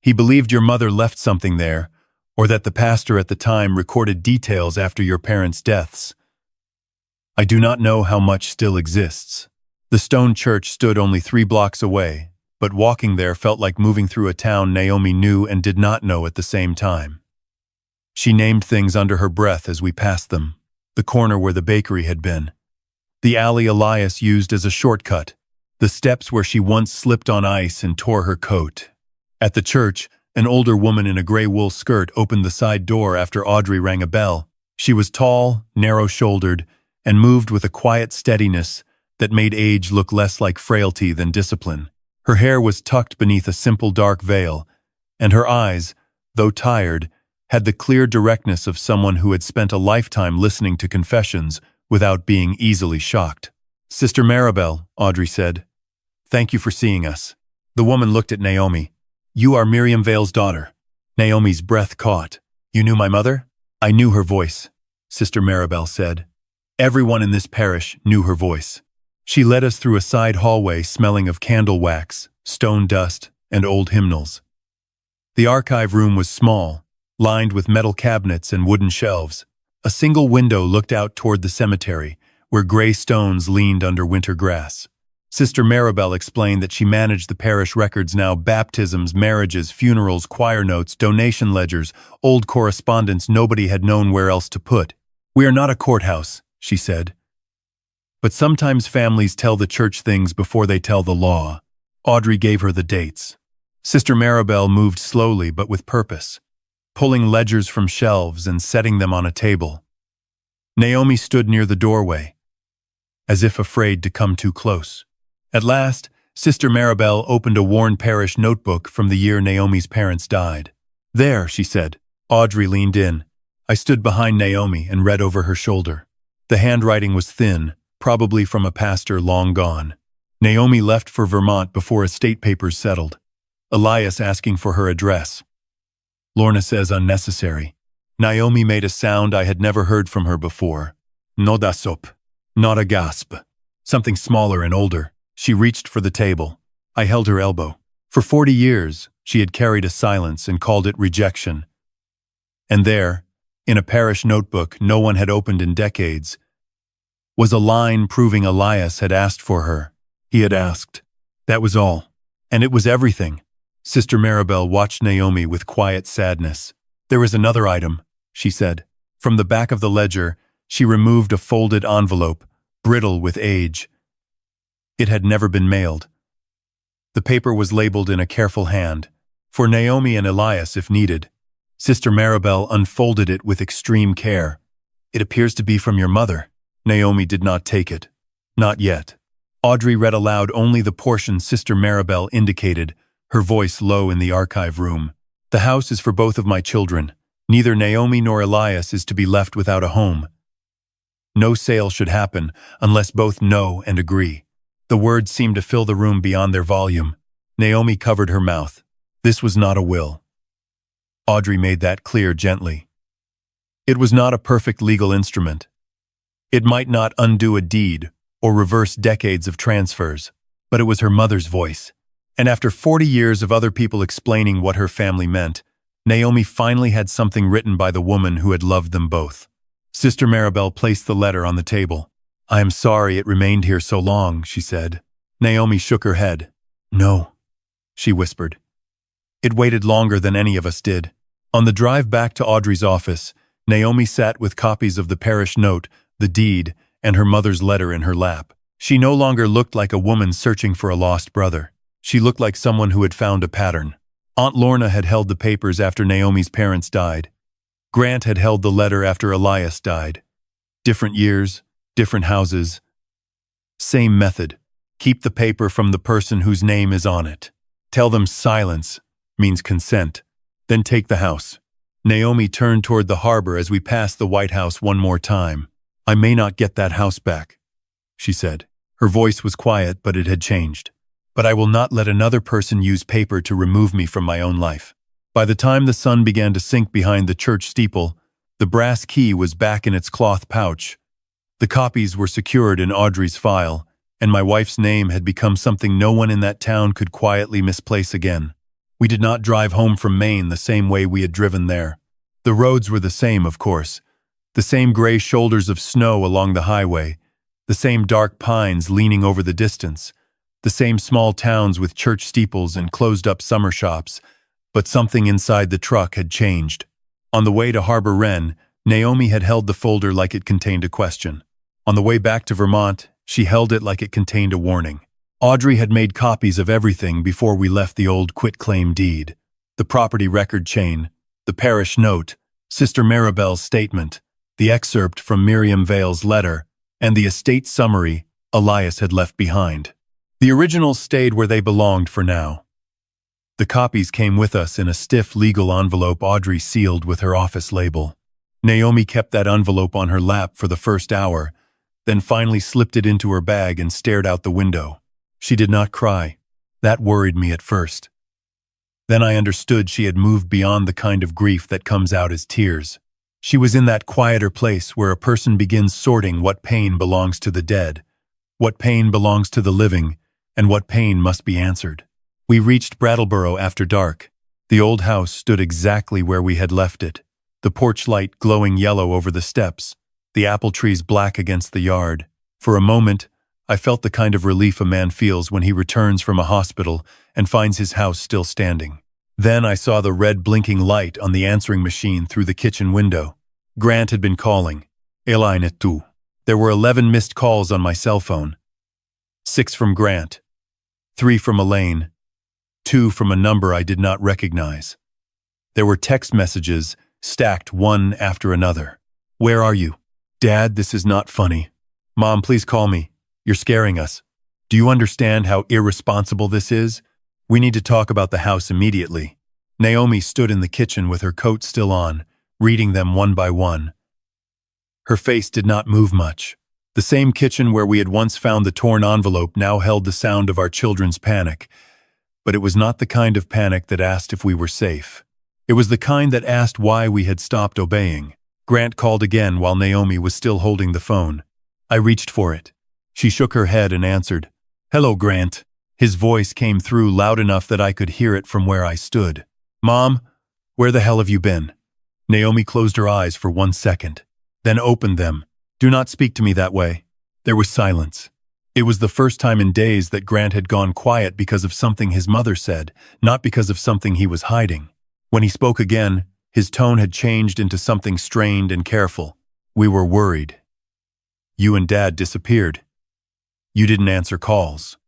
He believed your mother left something there, or that the pastor at the time recorded details after your parents' deaths. I do not know how much still exists." The stone church stood only 3 blocks away, but walking there felt like moving through a town Naomi knew and did not know at the same time. She named things under her breath as we passed them. The corner where the bakery had been. The alley Elias used as a shortcut. The steps where she once slipped on ice and tore her coat. At the church, an older woman in a gray wool skirt opened the side door after Audrey rang a bell. She was tall, narrow-shouldered, and moved with a quiet steadiness that made age look less like frailty than discipline. Her hair was tucked beneath a simple dark veil, and her eyes, though tired, had the clear directness of someone who had spent a lifetime listening to confessions without being easily shocked. "Sister Maribel," Audrey said. "Thank you for seeing us." The woman looked at Naomi. "You are Miriam Vale's daughter." Naomi's breath caught. "You knew my mother?" "I knew her voice," Sister Maribel said. Everyone in this parish knew her voice. She led us through a side hallway smelling of candle wax, stone dust, and old hymnals. The archive room was small, lined with metal cabinets and wooden shelves. A single window looked out toward the cemetery, where gray stones leaned under winter grass. Sister Maribel explained that she managed the parish records now: baptisms, marriages, funerals, choir notes, donation ledgers, old correspondence nobody had known where else to put. "We are not a courthouse," she said. "But sometimes families tell the church things before they tell the law." Audrey gave her the dates. Sister Maribel moved slowly but with purpose, pulling ledgers from shelves and setting them on a table. Naomi stood near the doorway, as if afraid to come too close. At last, Sister Maribel opened a worn parish notebook from the year Naomi's parents died. "There," she said. Audrey leaned in. I stood behind Naomi and read over her shoulder. The handwriting was thin, probably from a pastor long gone. Naomi left for Vermont before estate papers settled. Elias asking for her address. Lorna says unnecessary. Naomi made a sound I had never heard from her before. No da sop. Not a gasp. Something smaller and older. She reached for the table. I held her elbow. For 40 years, she had carried a silence and called it rejection. And there, in a parish notebook no one had opened in decades, was a line proving Elias had asked for her. He had asked. That was all. And it was everything. Sister Maribel watched Naomi with quiet sadness. "There is another item," she said. From the back of the ledger, she removed a folded envelope, brittle with age. It had never been mailed. The paper was labeled in a careful hand, "For Naomi and Elias if needed." Sister Maribel unfolded it with extreme care. "It appears to be from your mother." Naomi did not take it. "Not yet." Audrey read aloud only the portion Sister Maribel indicated, her voice low in the archive room. "The house is for both of my children. Neither Naomi nor Elias is to be left without a home. No sale should happen unless both know and agree." The words seemed to fill the room beyond their volume. Naomi covered her mouth. This was not a will. Audrey made that clear gently. It was not a perfect legal instrument. It might not undo a deed or reverse decades of transfers, but it was her mother's voice. And after 40 years of other people explaining what her family meant, Naomi finally had something written by the woman who had loved them both. Sister Maribel placed the letter on the table. "I am sorry it remained here so long," she said. Naomi shook her head. "No," she whispered. "It waited longer than any of us did." On the drive back to Audrey's office, Naomi sat with copies of the parish note, the deed, and her mother's letter in her lap. She no longer looked like a woman searching for a lost brother. She looked like someone who had found a pattern. Aunt Lorna had held the papers after Naomi's parents died. Grant had held the letter after Elias died. Different years, different houses. Same method. Keep the paper from the person whose name is on it. Tell them silence means consent. Then take the house. Naomi turned toward the harbor as we passed the White House one more time. "I may not get that house back," she said. Her voice was quiet, but it had changed. "But I will not let another person use paper to remove me from my own life." By the time the sun began to sink behind the church steeple, the brass key was back in its cloth pouch. The copies were secured in Audrey's file, and my wife's name had become something no one in that town could quietly misplace again. We did not drive home from Maine the same way we had driven there. The roads were the same, of course. The same gray shoulders of snow along the highway, the same dark pines leaning over the distance, the same small towns with church steeples and closed-up summer shops, but something inside the truck had changed. On the way to Harbor Wren, Naomi had held the folder like it contained a question. On the way back to Vermont, she held it like it contained a warning. Audrey had made copies of everything before we left the old quitclaim deed. The property record chain, the parish note, Sister Maribel's statement, the excerpt from Miriam Vale's letter, and the estate summary Elias had left behind. The originals stayed where they belonged for now. The copies came with us in a stiff legal envelope Audrey sealed with her office label. Naomi kept that envelope on her lap for the first hour, then finally slipped it into her bag and stared out the window. She did not cry. That worried me at first. Then I understood she had moved beyond the kind of grief that comes out as tears. She was in that quieter place where a person begins sorting what pain belongs to the dead, what pain belongs to the living, and what pain must be answered. We reached Brattleboro after dark. The old house stood exactly where we had left it, the porch light glowing yellow over the steps, the apple trees black against the yard. For a moment, I felt the kind of relief a man feels when he returns from a hospital and finds his house still standing. Then I saw the red blinking light on the answering machine through the kitchen window. Grant had been calling. Elaine et tu. There were 11 missed calls on my cell phone. 6 from Grant, 3 from Elaine, 2 from a number I did not recognize. There were text messages stacked one after another. "Where are you? Dad, this is not funny. Mom, please call me. You're scaring us. Do you understand how irresponsible this is? We need to talk about the house immediately." Naomi stood in the kitchen with her coat still on, reading them one by one. Her face did not move much. The same kitchen where we had once found the torn envelope now held the sound of our children's panic. But it was not the kind of panic that asked if we were safe. It was the kind that asked why we had stopped obeying. Grant called again while Naomi was still holding the phone. I reached for it. She shook her head and answered. "Hello, Grant." His voice came through loud enough that I could hear it from where I stood. "Mom, where the hell have you been?" Naomi closed her eyes for 1 second, then opened them. "Do not speak to me that way." There was silence. It was the first time in days that Grant had gone quiet because of something his mother said, not because of something he was hiding. When he spoke again, his tone had changed into something strained and careful. "We were worried. You and Dad disappeared. You didn't answer calls.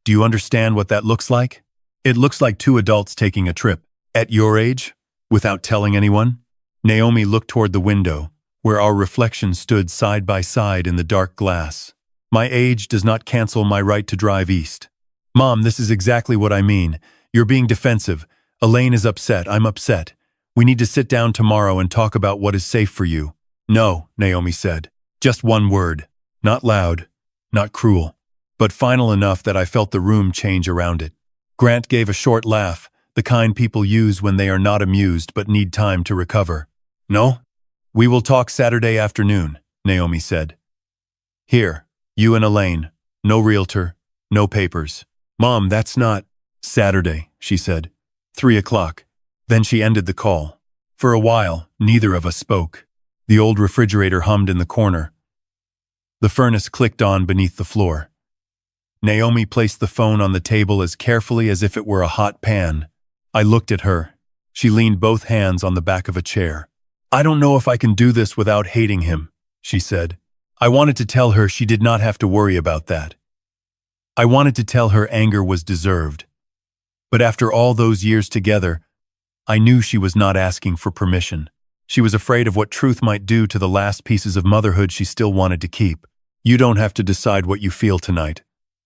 Do you understand what that looks like? It looks like two adults taking a trip. At your age? Without telling anyone?" Naomi looked toward the window, where our reflections stood side by side in the dark glass. "My age does not cancel my right to drive east." "Mom, this is exactly what I mean. You're being defensive. Elaine is upset. I'm upset. We need to sit down tomorrow and talk about what is safe for you." "No," Naomi said. "Just one word. Not loud, not cruel, but final enough that I felt the room change around it." Grant gave a short laugh, the kind people use when they are not amused but need time to recover. "No? We will talk Saturday afternoon," Naomi said. "Here, you and Elaine. No realtor, no papers." "Mom, that's not—" "Saturday," she said. 3 o'clock. Then she ended the call. For a while, neither of us spoke. The old refrigerator hummed in the corner. The furnace clicked on beneath the floor. Naomi placed the phone on the table as carefully as if it were a hot pan. I looked at her. She leaned both hands on the back of a chair. "I don't know if I can do this without hating him," she said. I wanted to tell her she did not have to worry about that. I wanted to tell her anger was deserved. But after all those years together, I knew she was not asking for permission. She was afraid of what truth might do to the last pieces of motherhood she still wanted to keep. "You don't have to decide what you feel tonight,"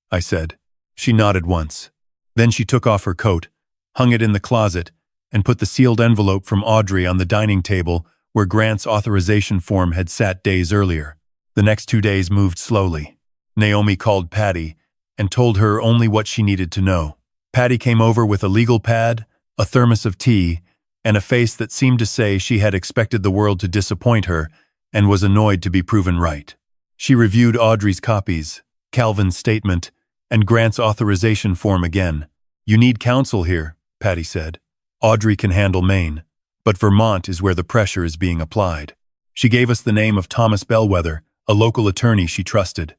I said. She nodded once. Then she took off her coat, hung it in the closet, and put the sealed envelope from Audrey on the dining table where Grant's authorization form had sat days earlier. The next 2 days moved slowly. Naomi called Patty and told her only what she needed to know. Patty came over with a legal pad, a thermos of tea, and a face that seemed to say she had expected the world to disappoint her and was annoyed to be proven right. She reviewed Audrey's copies, Calvin's statement, and Grant's authorization form again. "You need counsel here," Patty said. "Audrey can handle Maine, but Vermont is where the pressure is being applied." She gave us the name of Thomas Bellwether, a local attorney she trusted.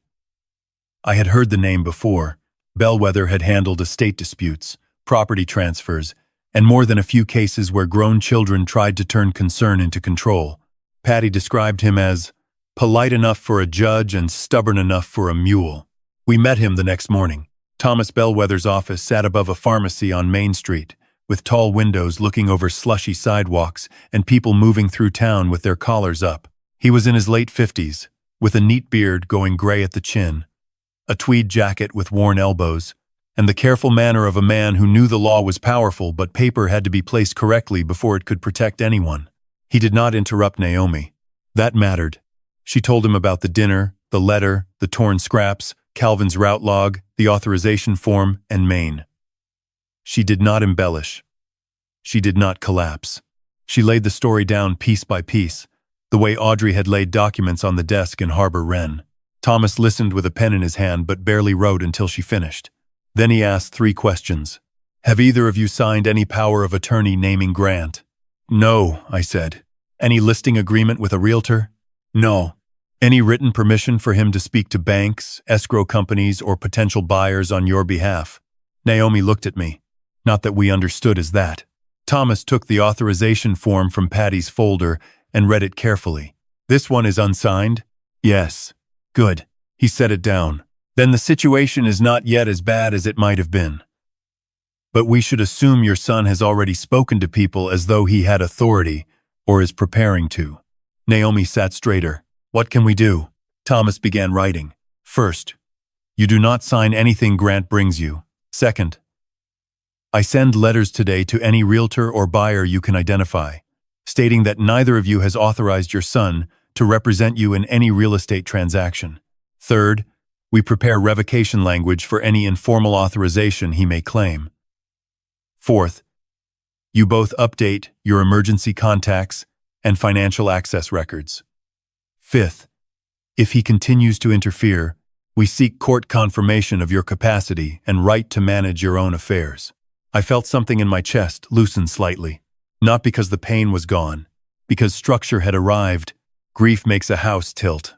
I had heard the name before. Bellwether had handled estate disputes, property transfers, and more than a few cases where grown children tried to turn concern into control. Patty described him as polite enough for a judge and stubborn enough for a mule. We met him the next morning. Thomas Bellwether's office sat above a pharmacy on Main Street, with tall windows looking over slushy sidewalks and people moving through town with their collars up. He was in his late 50s, with a neat beard going gray at the chin, a tweed jacket with worn elbows, and the careful manner of a man who knew the law was powerful but paper had to be placed correctly before it could protect anyone. He did not interrupt Naomi. That mattered. She told him about the dinner, the letter, the torn scraps, Calvin's route log, the authorization form, and Maine. She did not embellish. She did not collapse. She laid the story down piece by piece, the way Audrey had laid documents on the desk in Harbor Wren. Thomas listened with a pen in his hand but barely wrote until she finished. Then he asked 3 questions. "Have either of you signed any power of attorney naming Grant?" "No," I said. "Any listing agreement with a realtor?" "No." "Any written permission for him to speak to banks, escrow companies, or potential buyers on your behalf?" Naomi looked at me. Not that we understood as that. Thomas took the authorization form from Patty's folder and read it carefully. "This one is unsigned?" "Yes." "Good." He set it down. "Then the situation is not yet as bad as it might have been. But we should assume your son has already spoken to people as though he had authority, or is preparing to." Naomi sat straighter. "What can we do?" Thomas began writing. "First, you do not sign anything Grant brings you. Second, I send letters today to any realtor or buyer you can identify, stating that neither of you has authorized your son to represent you in any real estate transaction. Third, we prepare revocation language for any informal authorization he may claim. Fourth, you both update your emergency contacts and financial access records. Fifth, if he continues to interfere, we seek court confirmation of your capacity and right to manage your own affairs." I felt something in my chest loosen slightly. Not because the pain was gone, because structure had arrived. Grief makes a house tilt.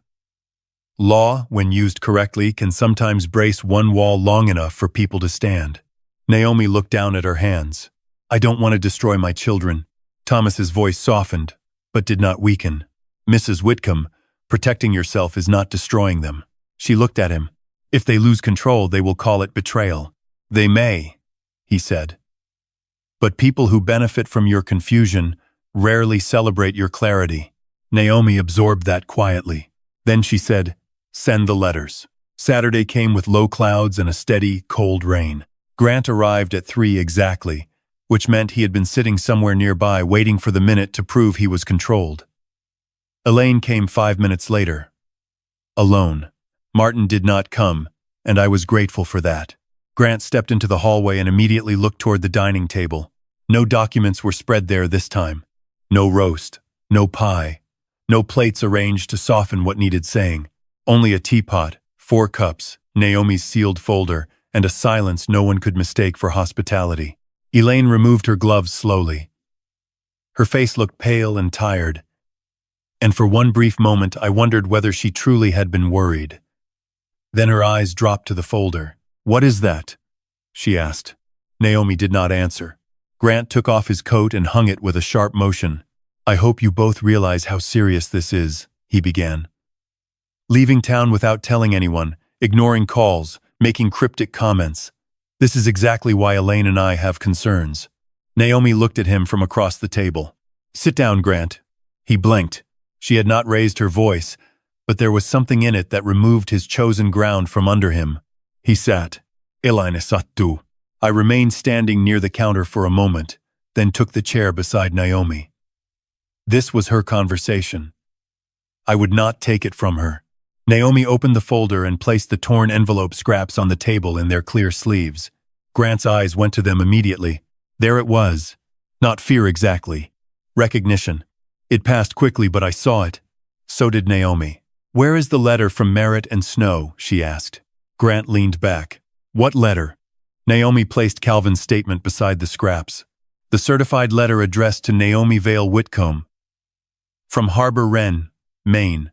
Law, when used correctly, can sometimes brace one wall long enough for people to stand. Naomi looked down at her hands. I don't want to destroy my children. Thomas's voice softened, but did not weaken. Mrs. Whitcomb, protecting yourself is not destroying them. She looked at him. If they lose control, they will call it betrayal. They may, he said. But people who benefit from your confusion rarely celebrate your clarity. Naomi absorbed that quietly. Then she said, send the letters. Saturday came with low clouds and a steady, cold rain. Grant arrived at 3 exactly, which meant he had been sitting somewhere nearby waiting for the minute to prove he was controlled. Elaine came 5 minutes later. Alone. Martin did not come, and I was grateful for that. Grant stepped into the hallway and immediately looked toward the dining table. No documents were spread there this time. No roast, no pie, no plates arranged to soften what needed saying. Only a teapot, 4 cups, Naomi's sealed folder, and a silence no one could mistake for hospitality. Elaine removed her gloves slowly. Her face looked pale and tired, and for one brief moment I wondered whether she truly had been worried. Then her eyes dropped to the folder. What is that? She asked. Naomi did not answer. Grant took off his coat and hung it with a sharp motion. I hope you both realize how serious this is, he began. Leaving town without telling anyone, ignoring calls, making cryptic comments. This is exactly why Elaine and I have concerns. Naomi looked at him from across the table. Sit down, Grant. He blinked. She had not raised her voice, but there was something in it that removed his chosen ground from under him. He sat. Elaine sattu. I remained standing near the counter for a moment, then took the chair beside Naomi. This was her conversation. I would not take it from her. Naomi opened the folder and placed the torn envelope scraps on the table in their clear sleeves. Grant's eyes went to them immediately. There it was. Not fear exactly. Recognition. It passed quickly, but I saw it. So did Naomi. Where is the letter from Merritt and Snow? She asked. Grant leaned back. What letter? Naomi placed Calvin's statement beside the scraps. The certified letter addressed to Naomi Vale Whitcomb. From Harbor Wren, Maine.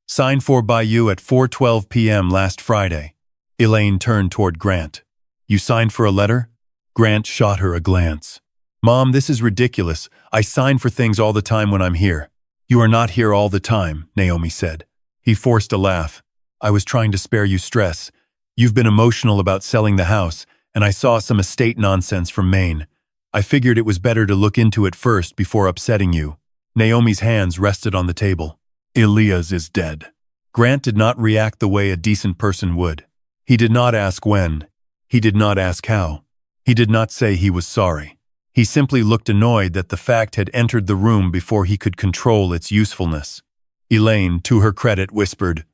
Signed for by you at 4:12 p.m. last Friday. Elaine turned toward Grant. You signed for a letter? Grant shot her a glance. Mom, this is ridiculous. I sign for things all the time when I'm here. You are not here all the time, Naomi said. He forced a laugh. I was trying to spare you stress. You've been emotional about selling the house, and I saw some estate nonsense from Maine. I figured it was better to look into it first before upsetting you. Naomi's hands rested on the table. Elias is dead. Grant did not react the way a decent person would. He did not ask when. He did not ask how. He did not say he was sorry. He simply looked annoyed that the fact had entered the room before he could control its usefulness. Elaine, to her credit, whispered,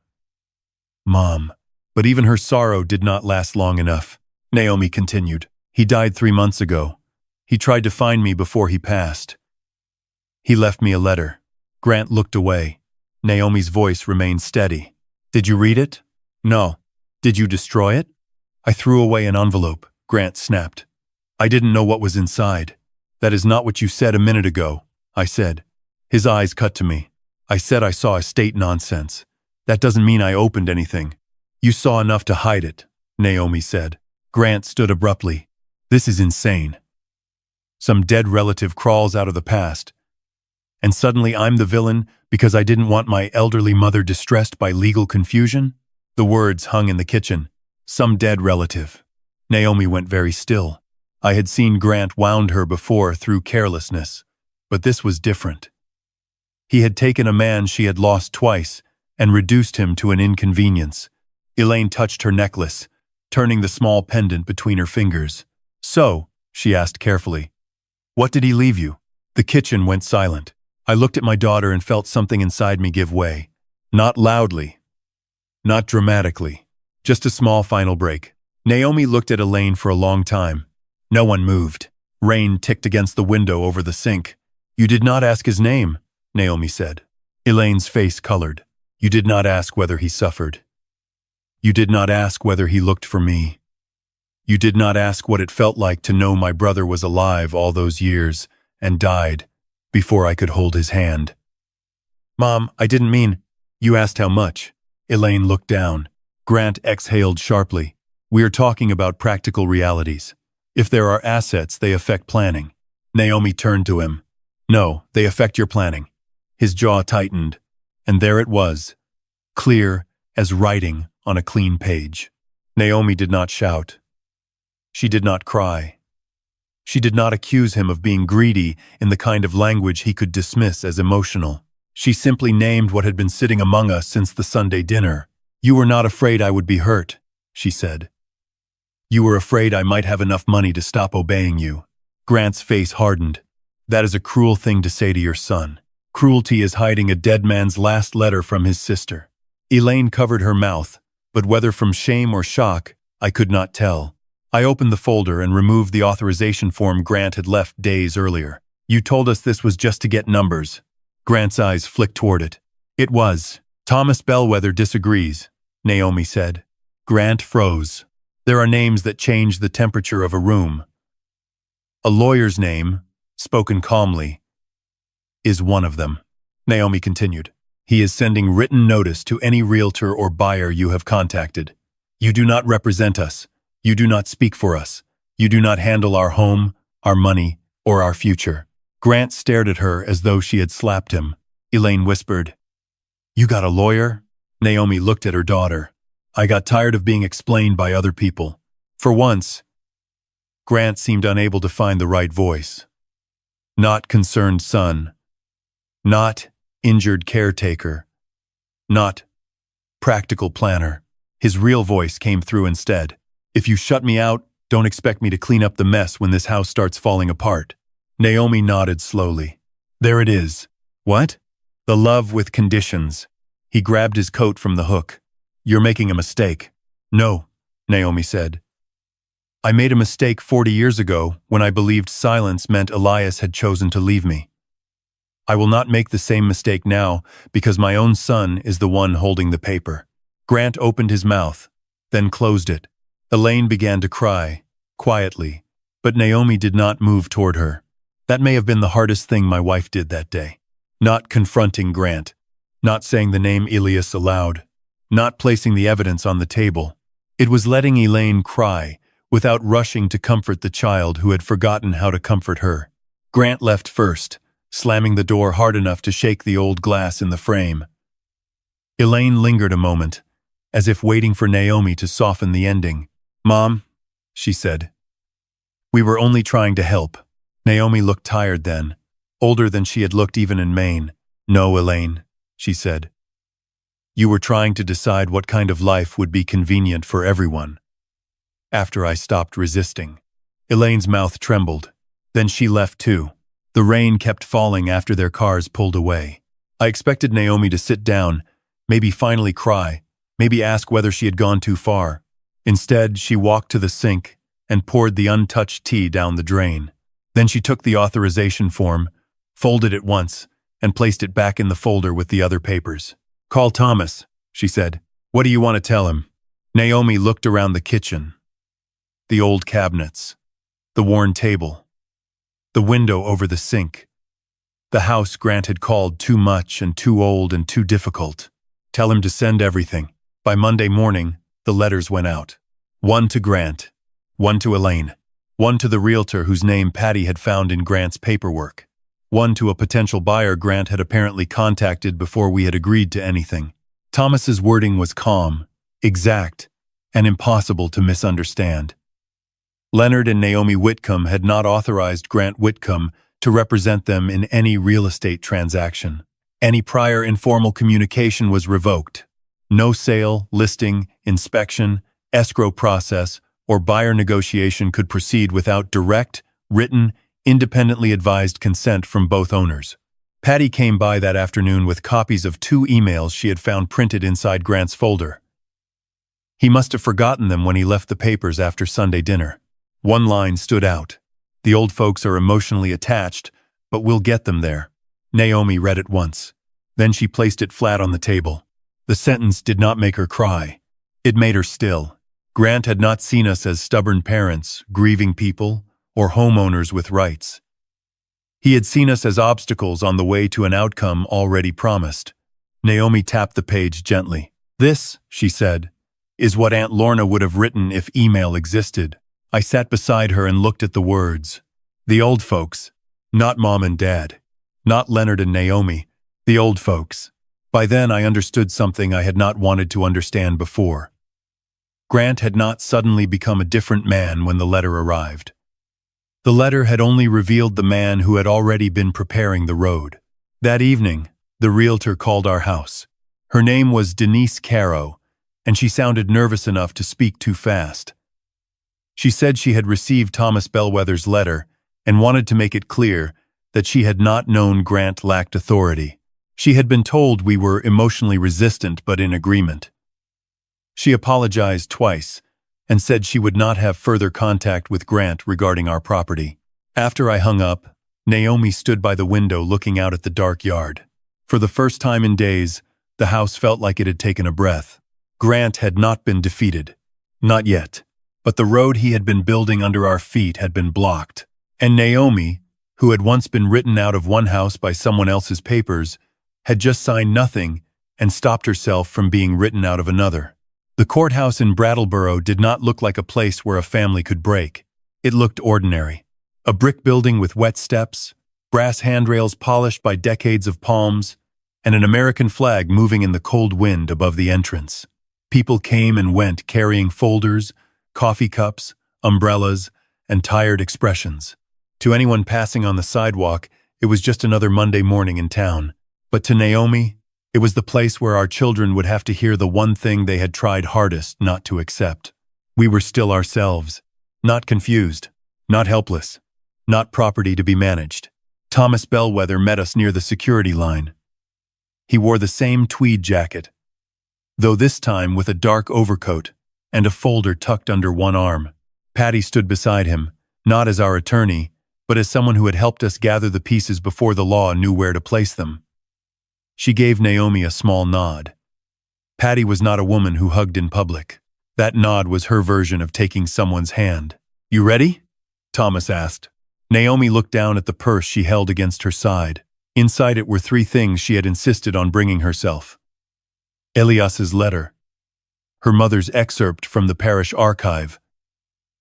Mom. But even her sorrow did not last long enough. Naomi continued. He died 3 months ago. He tried to find me before he passed. He left me a letter. Grant looked away. Naomi's voice remained steady. Did you read it? No. Did you destroy it? I threw away an envelope, Grant snapped. I didn't know what was inside. That is not what you said a minute ago, I said. His eyes cut to me. I said I saw estate nonsense. That doesn't mean I opened anything. You saw enough to hide it, Naomi said. Grant stood abruptly. This is insane. Some dead relative crawls out of the past. And suddenly I'm the villain because I didn't want my elderly mother distressed by legal confusion? The words hung in the kitchen. Some dead relative. Naomi went very still. I had seen Grant wound her before through carelessness, but this was different. He had taken a man she had lost twice and reduced him to an inconvenience. Elaine touched her necklace, turning the small pendant between her fingers. So, she asked carefully, what did he leave you? The kitchen went silent. I looked at my daughter and felt something inside me give way. Not loudly. Not dramatically. Just a small final break. Naomi looked at Elaine for a long time. No one moved. Rain ticked against the window over the sink. You did not ask his name, Naomi said. Elaine's face colored. You did not ask whether he suffered. You did not ask whether he looked for me. You did not ask what it felt like to know my brother was alive all those years and died before I could hold his hand. Mom, I didn't mean. You asked how much. Elaine looked down. Grant exhaled sharply. We are talking about practical realities. If there are assets, they affect planning. Naomi turned to him. No, they affect your planning. His jaw tightened, and there it was, clear as writing on a clean page. Naomi did not shout. She did not cry. She did not accuse him of being greedy in the kind of language he could dismiss as emotional. She simply named what had been sitting among us since the Sunday dinner. You were not afraid I would be hurt, she said. You were afraid I might have enough money to stop obeying you. Grant's face hardened. That is a cruel thing to say to your son. Cruelty is hiding a dead man's last letter from his sister. Elaine covered her mouth, but whether from shame or shock, I could not tell. I opened the folder and removed the authorization form Grant had left days earlier. You told us this was just to get numbers. Grant's eyes flicked toward it. It was. Thomas Bellwether disagrees, Naomi said. Grant froze. There are names that change the temperature of a room. A lawyer's name, spoken calmly, is one of them. Naomi continued. He is sending written notice to any realtor or buyer you have contacted. You do not represent us. You do not speak for us. You do not handle our home, our money, or our future. Grant stared at her as though she had slapped him. Elaine whispered, You got a lawyer? Naomi looked at her daughter. I got tired of being explained by other people. For once, Grant seemed unable to find the right voice. Not concerned son. Not injured caretaker. Not practical planner. His real voice came through instead. If you shut me out, don't expect me to clean up the mess when this house starts falling apart. Naomi nodded slowly. There it is. What? The love with conditions. He grabbed his coat from the hook. You're making a mistake. No, Naomi said. I made a mistake 40 years ago when I believed silence meant Elias had chosen to leave me. I will not make the same mistake now because my own son is the one holding the paper. Grant opened his mouth, then closed it. Elaine began to cry, quietly, but Naomi did not move toward her. That may have been the hardest thing my wife did that day. Not confronting Grant, not saying the name Elias aloud, not placing the evidence on the table. It was letting Elaine cry without rushing to comfort the child who had forgotten how to comfort her. Grant left first, slamming the door hard enough to shake the old glass in the frame. Elaine lingered a moment, as if waiting for Naomi to soften the ending. Mom, she said. We were only trying to help. Naomi looked tired then, older than she had looked even in Maine. No, Elaine, she said. You were trying to decide what kind of life would be convenient for everyone. After I stopped resisting. Elaine's mouth trembled. Then she left too. The rain kept falling after their cars pulled away. I expected Naomi to sit down, maybe finally cry, maybe ask whether she had gone too far. Instead, she walked to the sink and poured the untouched tea down the drain. Then she took the authorization form, folded it once, and placed it back in the folder with the other papers. Call Thomas, she said. What do you want to tell him? Naomi looked around the kitchen. The old cabinets, the worn table, the window over the sink, the house Grant had called too much and too old and too difficult. Tell him to send everything. By Monday morning, the letters went out. One to Grant, one to Elaine, one to the realtor whose name Patty had found in Grant's paperwork, one to a potential buyer Grant had apparently contacted before we had agreed to anything. Thomas's wording was calm, exact, and impossible to misunderstand. Leonard and Naomi Whitcomb had not authorized Grant Whitcomb to represent them in any real estate transaction. Any prior informal communication was revoked. No sale, listing, inspection, escrow process, or buyer negotiation could proceed without direct, written, independently advised consent from both owners. Patty came by that afternoon with copies of 2 emails she had found printed inside Grant's folder. He must have forgotten them when he left the papers after Sunday dinner. One line stood out. The old folks are emotionally attached, but we'll get them there. Naomi read it once. Then she placed it flat on the table. The sentence did not make her cry. It made her still. Grant had not seen us as stubborn parents, grieving people, or homeowners with rights. He had seen us as obstacles on the way to an outcome already promised. Naomi tapped the page gently. "This," she said, "is what Aunt Lorna would have written if email existed." I sat beside her and looked at the words. The old folks. Not Mom and Dad. Not Leonard and Naomi. The old folks. By then I understood something I had not wanted to understand before. Grant had not suddenly become a different man when the letter arrived. The letter had only revealed the man who had already been preparing the road. That evening, the realtor called our house. Her name was Denise Caro, and she sounded nervous enough to speak too fast. She said she had received Thomas Bellwether's letter and wanted to make it clear that she had not known Grant lacked authority. She had been told we were emotionally resistant but in agreement. She apologized twice and said she would not have further contact with Grant regarding our property. After I hung up, Naomi stood by the window looking out at the dark yard. For the first time in days, the house felt like it had taken a breath. Grant had not been defeated. Not yet. But the road he had been building under our feet had been blocked. And Naomi, who had once been written out of one house by someone else's papers, had just signed nothing and stopped herself from being written out of another. The courthouse in Brattleboro did not look like a place where a family could break. It looked ordinary. A brick building with wet steps, brass handrails polished by decades of palms, and an American flag moving in the cold wind above the entrance. People came and went carrying folders, coffee cups, umbrellas, and tired expressions. To anyone passing on the sidewalk, it was just another Monday morning in town. But to Naomi, it was the place where our children would have to hear the one thing they had tried hardest not to accept. We were still ourselves, not confused, not helpless, not property to be managed. Thomas Bellwether met us near the security line. He wore the same tweed jacket, though this time with a dark overcoat and a folder tucked under one arm. Patty stood beside him, not as our attorney, but as someone who had helped us gather the pieces before the law knew where to place them. She gave Naomi a small nod. Patty was not a woman who hugged in public. That nod was her version of taking someone's hand. "You ready?" Thomas asked. Naomi looked down at the purse she held against her side. Inside it were 3 things she had insisted on bringing herself. Elias's letter, her mother's excerpt from the parish archive,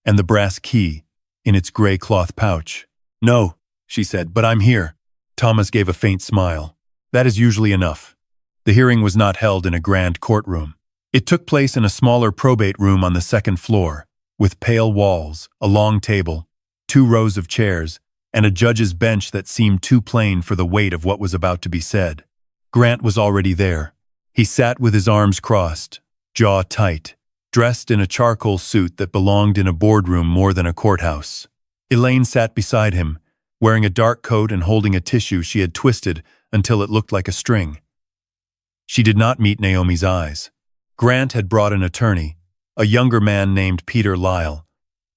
and the brass key in its gray cloth pouch. "No," she said, "but I'm here." Thomas gave a faint smile. That is usually enough. The hearing was not held in a grand courtroom. It took place in a smaller probate room on the 2nd floor, with pale walls, a long table, 2 rows of chairs, and a judge's bench that seemed too plain for the weight of what was about to be said. Grant was already there. He sat with his arms crossed, jaw tight, dressed in a charcoal suit that belonged in a boardroom more than a courthouse. Elaine sat beside him, wearing a dark coat and holding a tissue she had twisted until it looked like a string. She did not meet Naomi's eyes. Grant had brought an attorney, a younger man named Peter Lyle,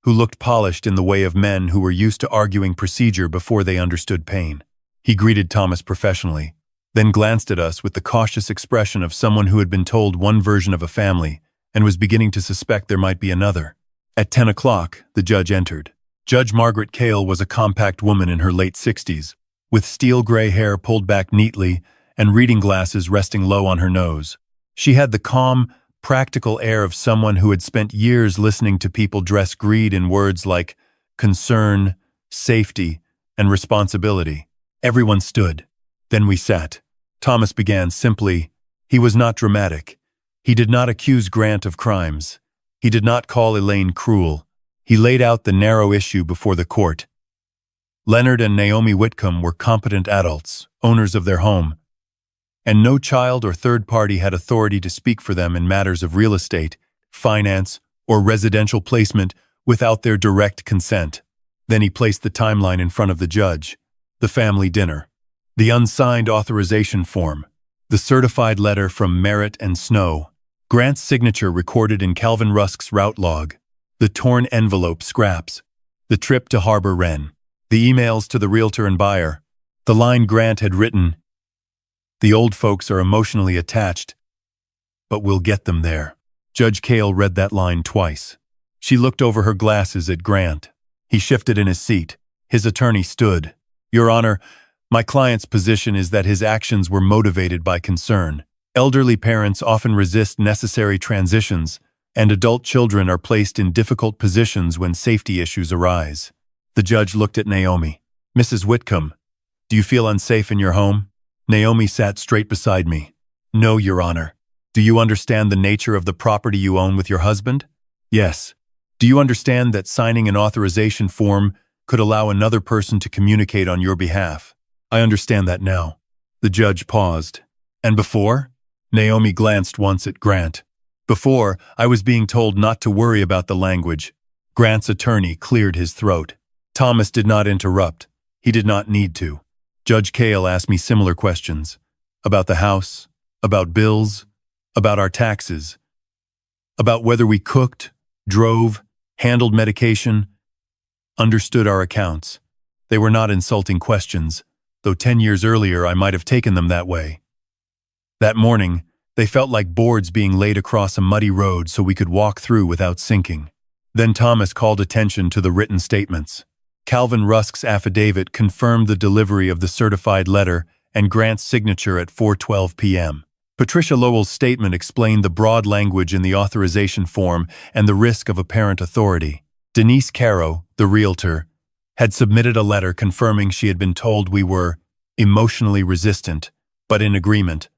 who looked polished in the way of men who were used to arguing procedure before they understood pain. He greeted Thomas professionally, then glanced at us with the cautious expression of someone who had been told one version of a family and was beginning to suspect there might be another. At 10 o'clock, the judge entered. Judge Margaret Cale was a compact woman in her late 60s, with steel-gray hair pulled back neatly and reading glasses resting low on her nose. She had the calm, practical air of someone who had spent years listening to people dress greed in words like concern, safety, and responsibility. Everyone stood. Then we sat. Thomas began simply. He was not dramatic. He did not accuse Grant of crimes. He did not call Elaine cruel. He laid out the narrow issue before the court. Leonard and Naomi Whitcomb were competent adults, owners of their home, and no child or third party had authority to speak for them in matters of real estate, finance, or residential placement without their direct consent. Then he placed the timeline in front of the judge, the family dinner, the unsigned authorization form, the certified letter from Merritt and Snow, Grant's signature recorded in Calvin Rusk's route log, the torn envelope scraps, the trip to Harbor Wren, the emails to the realtor and buyer, the line Grant had written, "The old folks are emotionally attached, but we'll get them there." Judge Cale read that line twice. She looked over her glasses at Grant. He shifted in his seat. His attorney stood. "Your Honor, my client's position is that his actions were motivated by concern. Elderly parents often resist necessary transitions, and adult children are placed in difficult positions when safety issues arise. The judge looked at Naomi. Mrs. Whitcomb, do you feel unsafe in your home? Naomi sat straight beside me. No, Your Honor. Do you understand the nature of the property you own with your husband? Yes. Do you understand that signing an authorization form could allow another person to communicate on your behalf? I understand that now. The judge paused. And before? Naomi glanced once at Grant. Before, I was being told not to worry about the language. Grant's attorney cleared his throat. Thomas did not interrupt. He did not need to. Judge Cale asked me similar questions. About the house, about bills, about our taxes, about whether we cooked, drove, handled medication, understood our accounts. They were not insulting questions, though 10 years earlier I might have taken them that way. That morning, they felt like boards being laid across a muddy road so we could walk through without sinking. Then Thomas called attention to the written statements. Calvin Rusk's affidavit confirmed the delivery of the certified letter and Grant's signature at 4:12 p.m. Patricia Lowell's statement explained the broad language in the authorization form and the risk of apparent authority. Denise Caro, the realtor, had submitted a letter confirming she had been told we were emotionally resistant, but in agreement,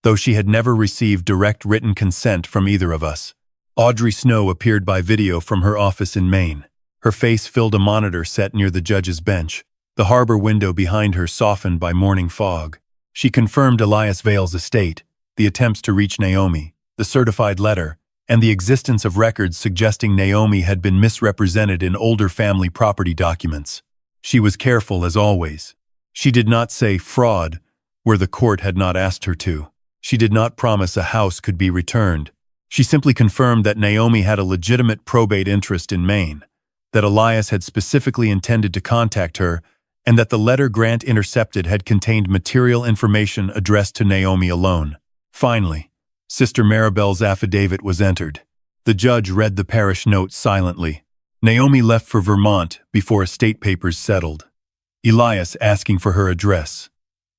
though she had never received direct written consent from either of us. Audrey Snow appeared by video from her office in Maine. Her face filled a monitor set near the judge's bench, the harbor window behind her softened by morning fog. She confirmed Elias Vale's estate, the attempts to reach Naomi, the certified letter, and the existence of records suggesting Naomi had been misrepresented in older family property documents. She was careful as always. She did not say fraud where the court had not asked her to. She did not promise a house could be returned. She simply confirmed that Naomi had a legitimate probate interest in Maine, that Elias had specifically intended to contact her, and that the letter Grant intercepted had contained material information addressed to Naomi alone. Finally, Sister Maribel's affidavit was entered. The judge read the parish note silently. Naomi left for Vermont before estate papers settled. Elias asking for her address.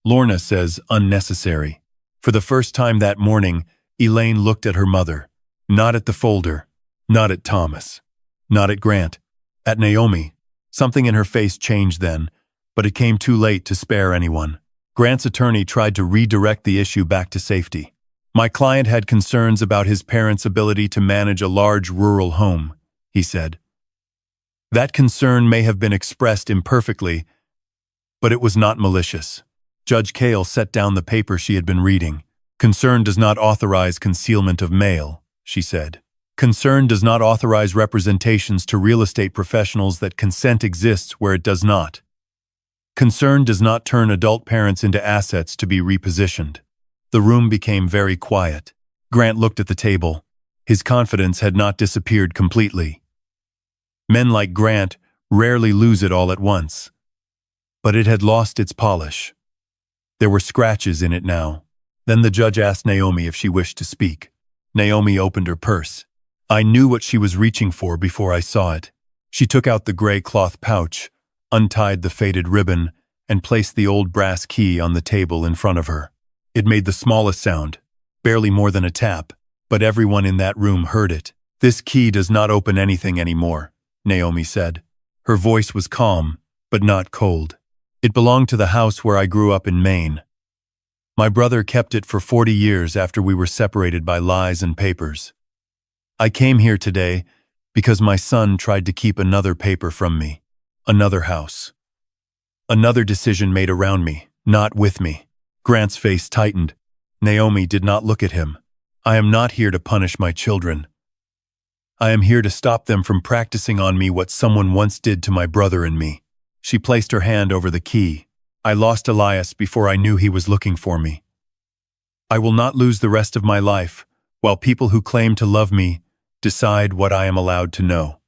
Lorna says unnecessary. For the first time that morning, Elaine looked at her mother. Not at the folder. Not at Thomas. Not at Grant. At Naomi. Something in her face changed then, but it came too late to spare anyone. Grant's attorney tried to redirect the issue back to safety. My client had concerns about his parents' ability to manage a large rural home, he said. That concern may have been expressed imperfectly, but it was not malicious. Judge Cale set down the paper she had been reading. Concern does not authorize concealment of mail, she said. Concern does not authorize representations to real estate professionals that consent exists where it does not. Concern does not turn adult parents into assets to be repositioned. The room became very quiet. Grant looked at the table. His confidence had not disappeared completely. Men like Grant rarely lose it all at once. But it had lost its polish. There were scratches in it now. Then the judge asked Naomi if she wished to speak. Naomi opened her purse. I knew what she was reaching for before I saw it. She took out the gray cloth pouch, untied the faded ribbon, and placed the old brass key on the table in front of her. It made the smallest sound, barely more than a tap, but everyone in that room heard it. This key does not open anything anymore, Naomi said. Her voice was calm, but not cold. It belonged to the house where I grew up in Maine. My brother kept it for 40 years after we were separated by lies and papers. I came here today because my son tried to keep another paper from me, another house. Another decision made around me, not with me. Grant's face tightened. Naomi did not look at him. I am not here to punish my children. I am here to stop them from practicing on me what someone once did to my brother and me. She placed her hand over the key. I lost Elias before I knew he was looking for me. I will not lose the rest of my life, while people who claim to love me decide what I am allowed to know.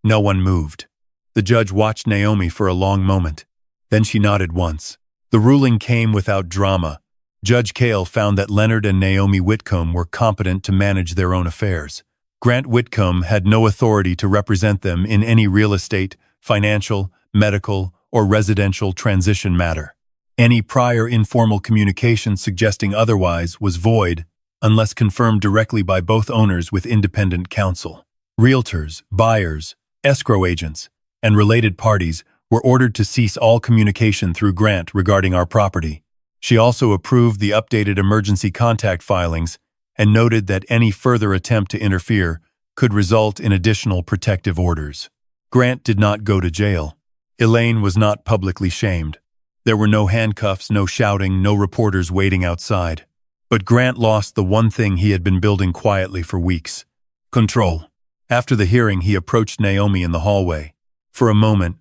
No one moved. The judge watched Naomi for a long moment. Then she nodded once. The ruling came without drama. Judge Cale found that Leonard and Naomi Whitcomb were competent to manage their own affairs. Grant Whitcomb had no authority to represent them in any real estate, financial, medical, or residential transition matter. Any prior informal communication suggesting otherwise was void unless confirmed directly by both owners with independent counsel. Realtors, buyers, escrow agents, and related parties were ordered to cease all communication through Grant regarding our property. She also approved the updated emergency contact filings and noted that any further attempt to interfere could result in additional protective orders. Grant did not go to jail. Elaine was not publicly shamed. There were no handcuffs, no shouting, no reporters waiting outside. But Grant lost the one thing he had been building quietly for weeks: control. After the hearing, he approached Naomi in the hallway. For a moment,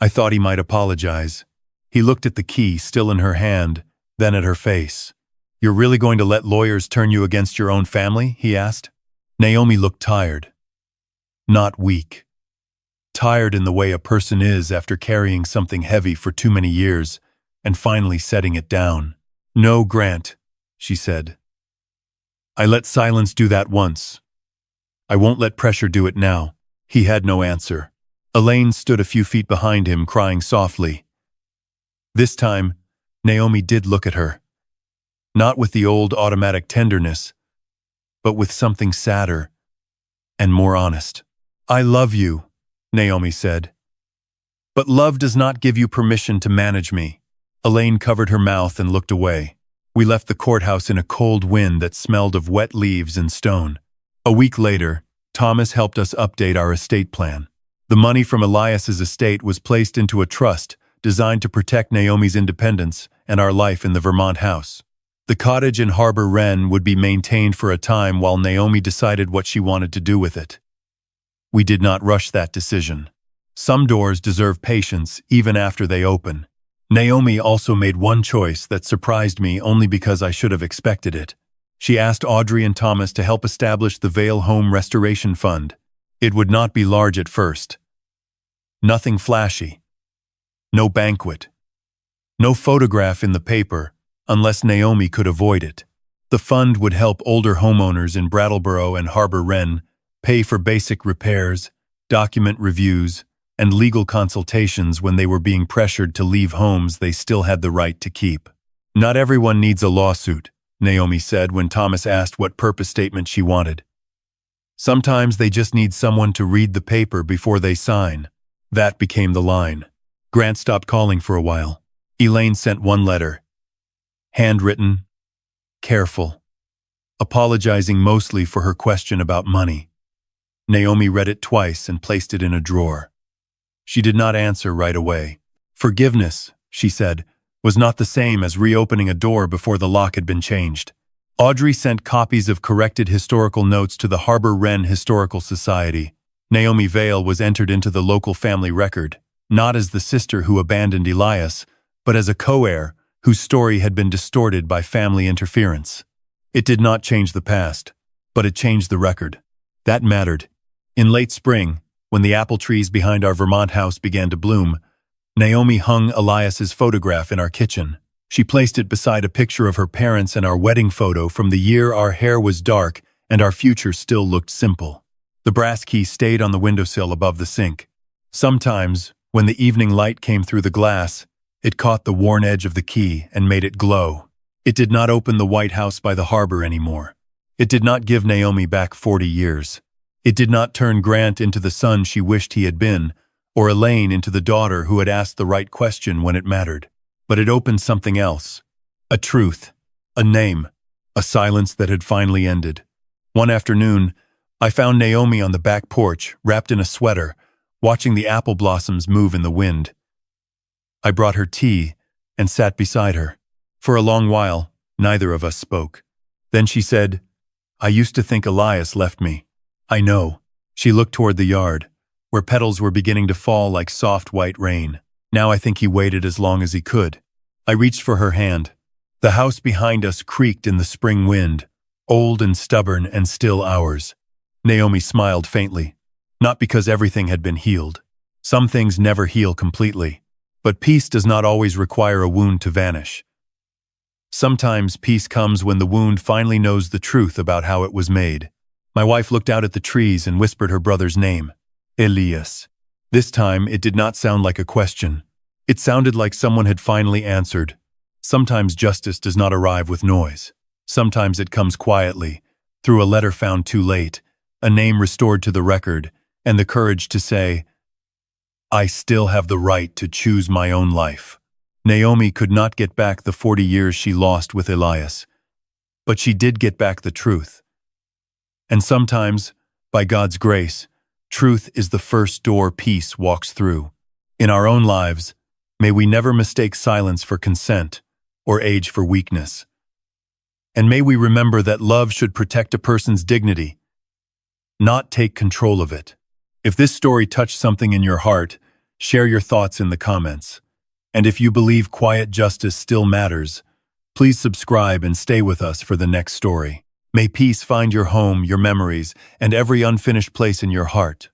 I thought he might apologize. He looked at the key still in her hand, then at her face. "You're really going to let lawyers turn you against your own family?" he asked. Naomi looked tired. Not weak. Tired in the way a person is after carrying something heavy for too many years and finally setting it down. "No, Grant," she said. "I let silence do that once. I won't let pressure do it now." He had no answer. Elaine stood a few feet behind him, crying softly. This time, Naomi did look at her. Not with the old automatic tenderness, but with something sadder and more honest. "I love you," Naomi said. "But love does not give you permission to manage me." Elaine covered her mouth and looked away. We left the courthouse in a cold wind that smelled of wet leaves and stone. A week later, Thomas helped us update our estate plan. The money from Elias's estate was placed into a trust designed to protect Naomi's independence and our life in the Vermont house. The cottage in Harbor Wren would be maintained for a time while Naomi decided what she wanted to do with it. We did not rush that decision. Some doors deserve patience even after they open. Naomi also made one choice that surprised me only because I should have expected it. She asked Audrey and Thomas to help establish the Vale Home Restoration Fund. It would not be large at first. Nothing flashy. No banquet. No photograph in the paper, unless Naomi could avoid it. The fund would help older homeowners in Brattleboro and Harbor Wren pay for basic repairs, document reviews, and legal consultations when they were being pressured to leave homes they still had the right to keep. "Not everyone needs a lawsuit," Naomi said when Thomas asked what purpose statement she wanted. "Sometimes they just need someone to read the paper before they sign." That became the line. Grant stopped calling for a while. Elaine sent one letter. Handwritten, careful, apologizing mostly for her question about money. Naomi read it twice and placed it in a drawer. She did not answer right away. Forgiveness, she said, was not the same as reopening a door before the lock had been changed. Audrey sent copies of corrected historical notes to the Harbor Wren Historical Society. Naomi Vale was entered into the local family record, not as the sister who abandoned Elias, but as a co-heir whose story had been distorted by family interference. It did not change the past, but it changed the record. That mattered. In late spring, when the apple trees behind our Vermont house began to bloom, Naomi hung Elias's photograph in our kitchen. She placed it beside a picture of her parents and our wedding photo from the year our hair was dark and our future still looked simple. The brass key stayed on the windowsill above the sink. Sometimes, when the evening light came through the glass, it caught the worn edge of the key and made it glow. It did not open the White House by the harbor anymore. It did not give Naomi back 40 years. It did not turn Grant into the son she wished he had been, or Elaine into the daughter who had asked the right question when it mattered. But it opened something else. A truth. A name. A silence that had finally ended. One afternoon, I found Naomi on the back porch, wrapped in a sweater, watching the apple blossoms move in the wind. I brought her tea and sat beside her. For a long while, neither of us spoke. Then she said, "I used to think Elias left me." "I know." She looked toward the yard, where petals were beginning to fall like soft white rain. "Now I think he waited as long as he could." I reached for her hand. The house behind us creaked in the spring wind, old and stubborn and still ours. Naomi smiled faintly. Not because everything had been healed. Some things never heal completely. But peace does not always require a wound to vanish. Sometimes peace comes when the wound finally knows the truth about how it was made. My wife looked out at the trees and whispered her brother's name. Elias. This time it did not sound like a question. It sounded like someone had finally answered, Sometimes justice does not arrive with noise. Sometimes it comes quietly, through a letter found too late, a name restored to the record, and the courage to say, "I still have the right to choose my own life." Naomi could not get back the 40 years she lost with Elias, but she did get back the truth. And sometimes, by God's grace, truth is the first door peace walks through. In our own lives, may we never mistake silence for consent or age for weakness. And may we remember that love should protect a person's dignity, not take control of it. If this story touched something in your heart, share your thoughts in the comments. And if you believe quiet justice still matters, please subscribe and stay with us for the next story. May peace find your home, your memories, and every unfinished place in your heart.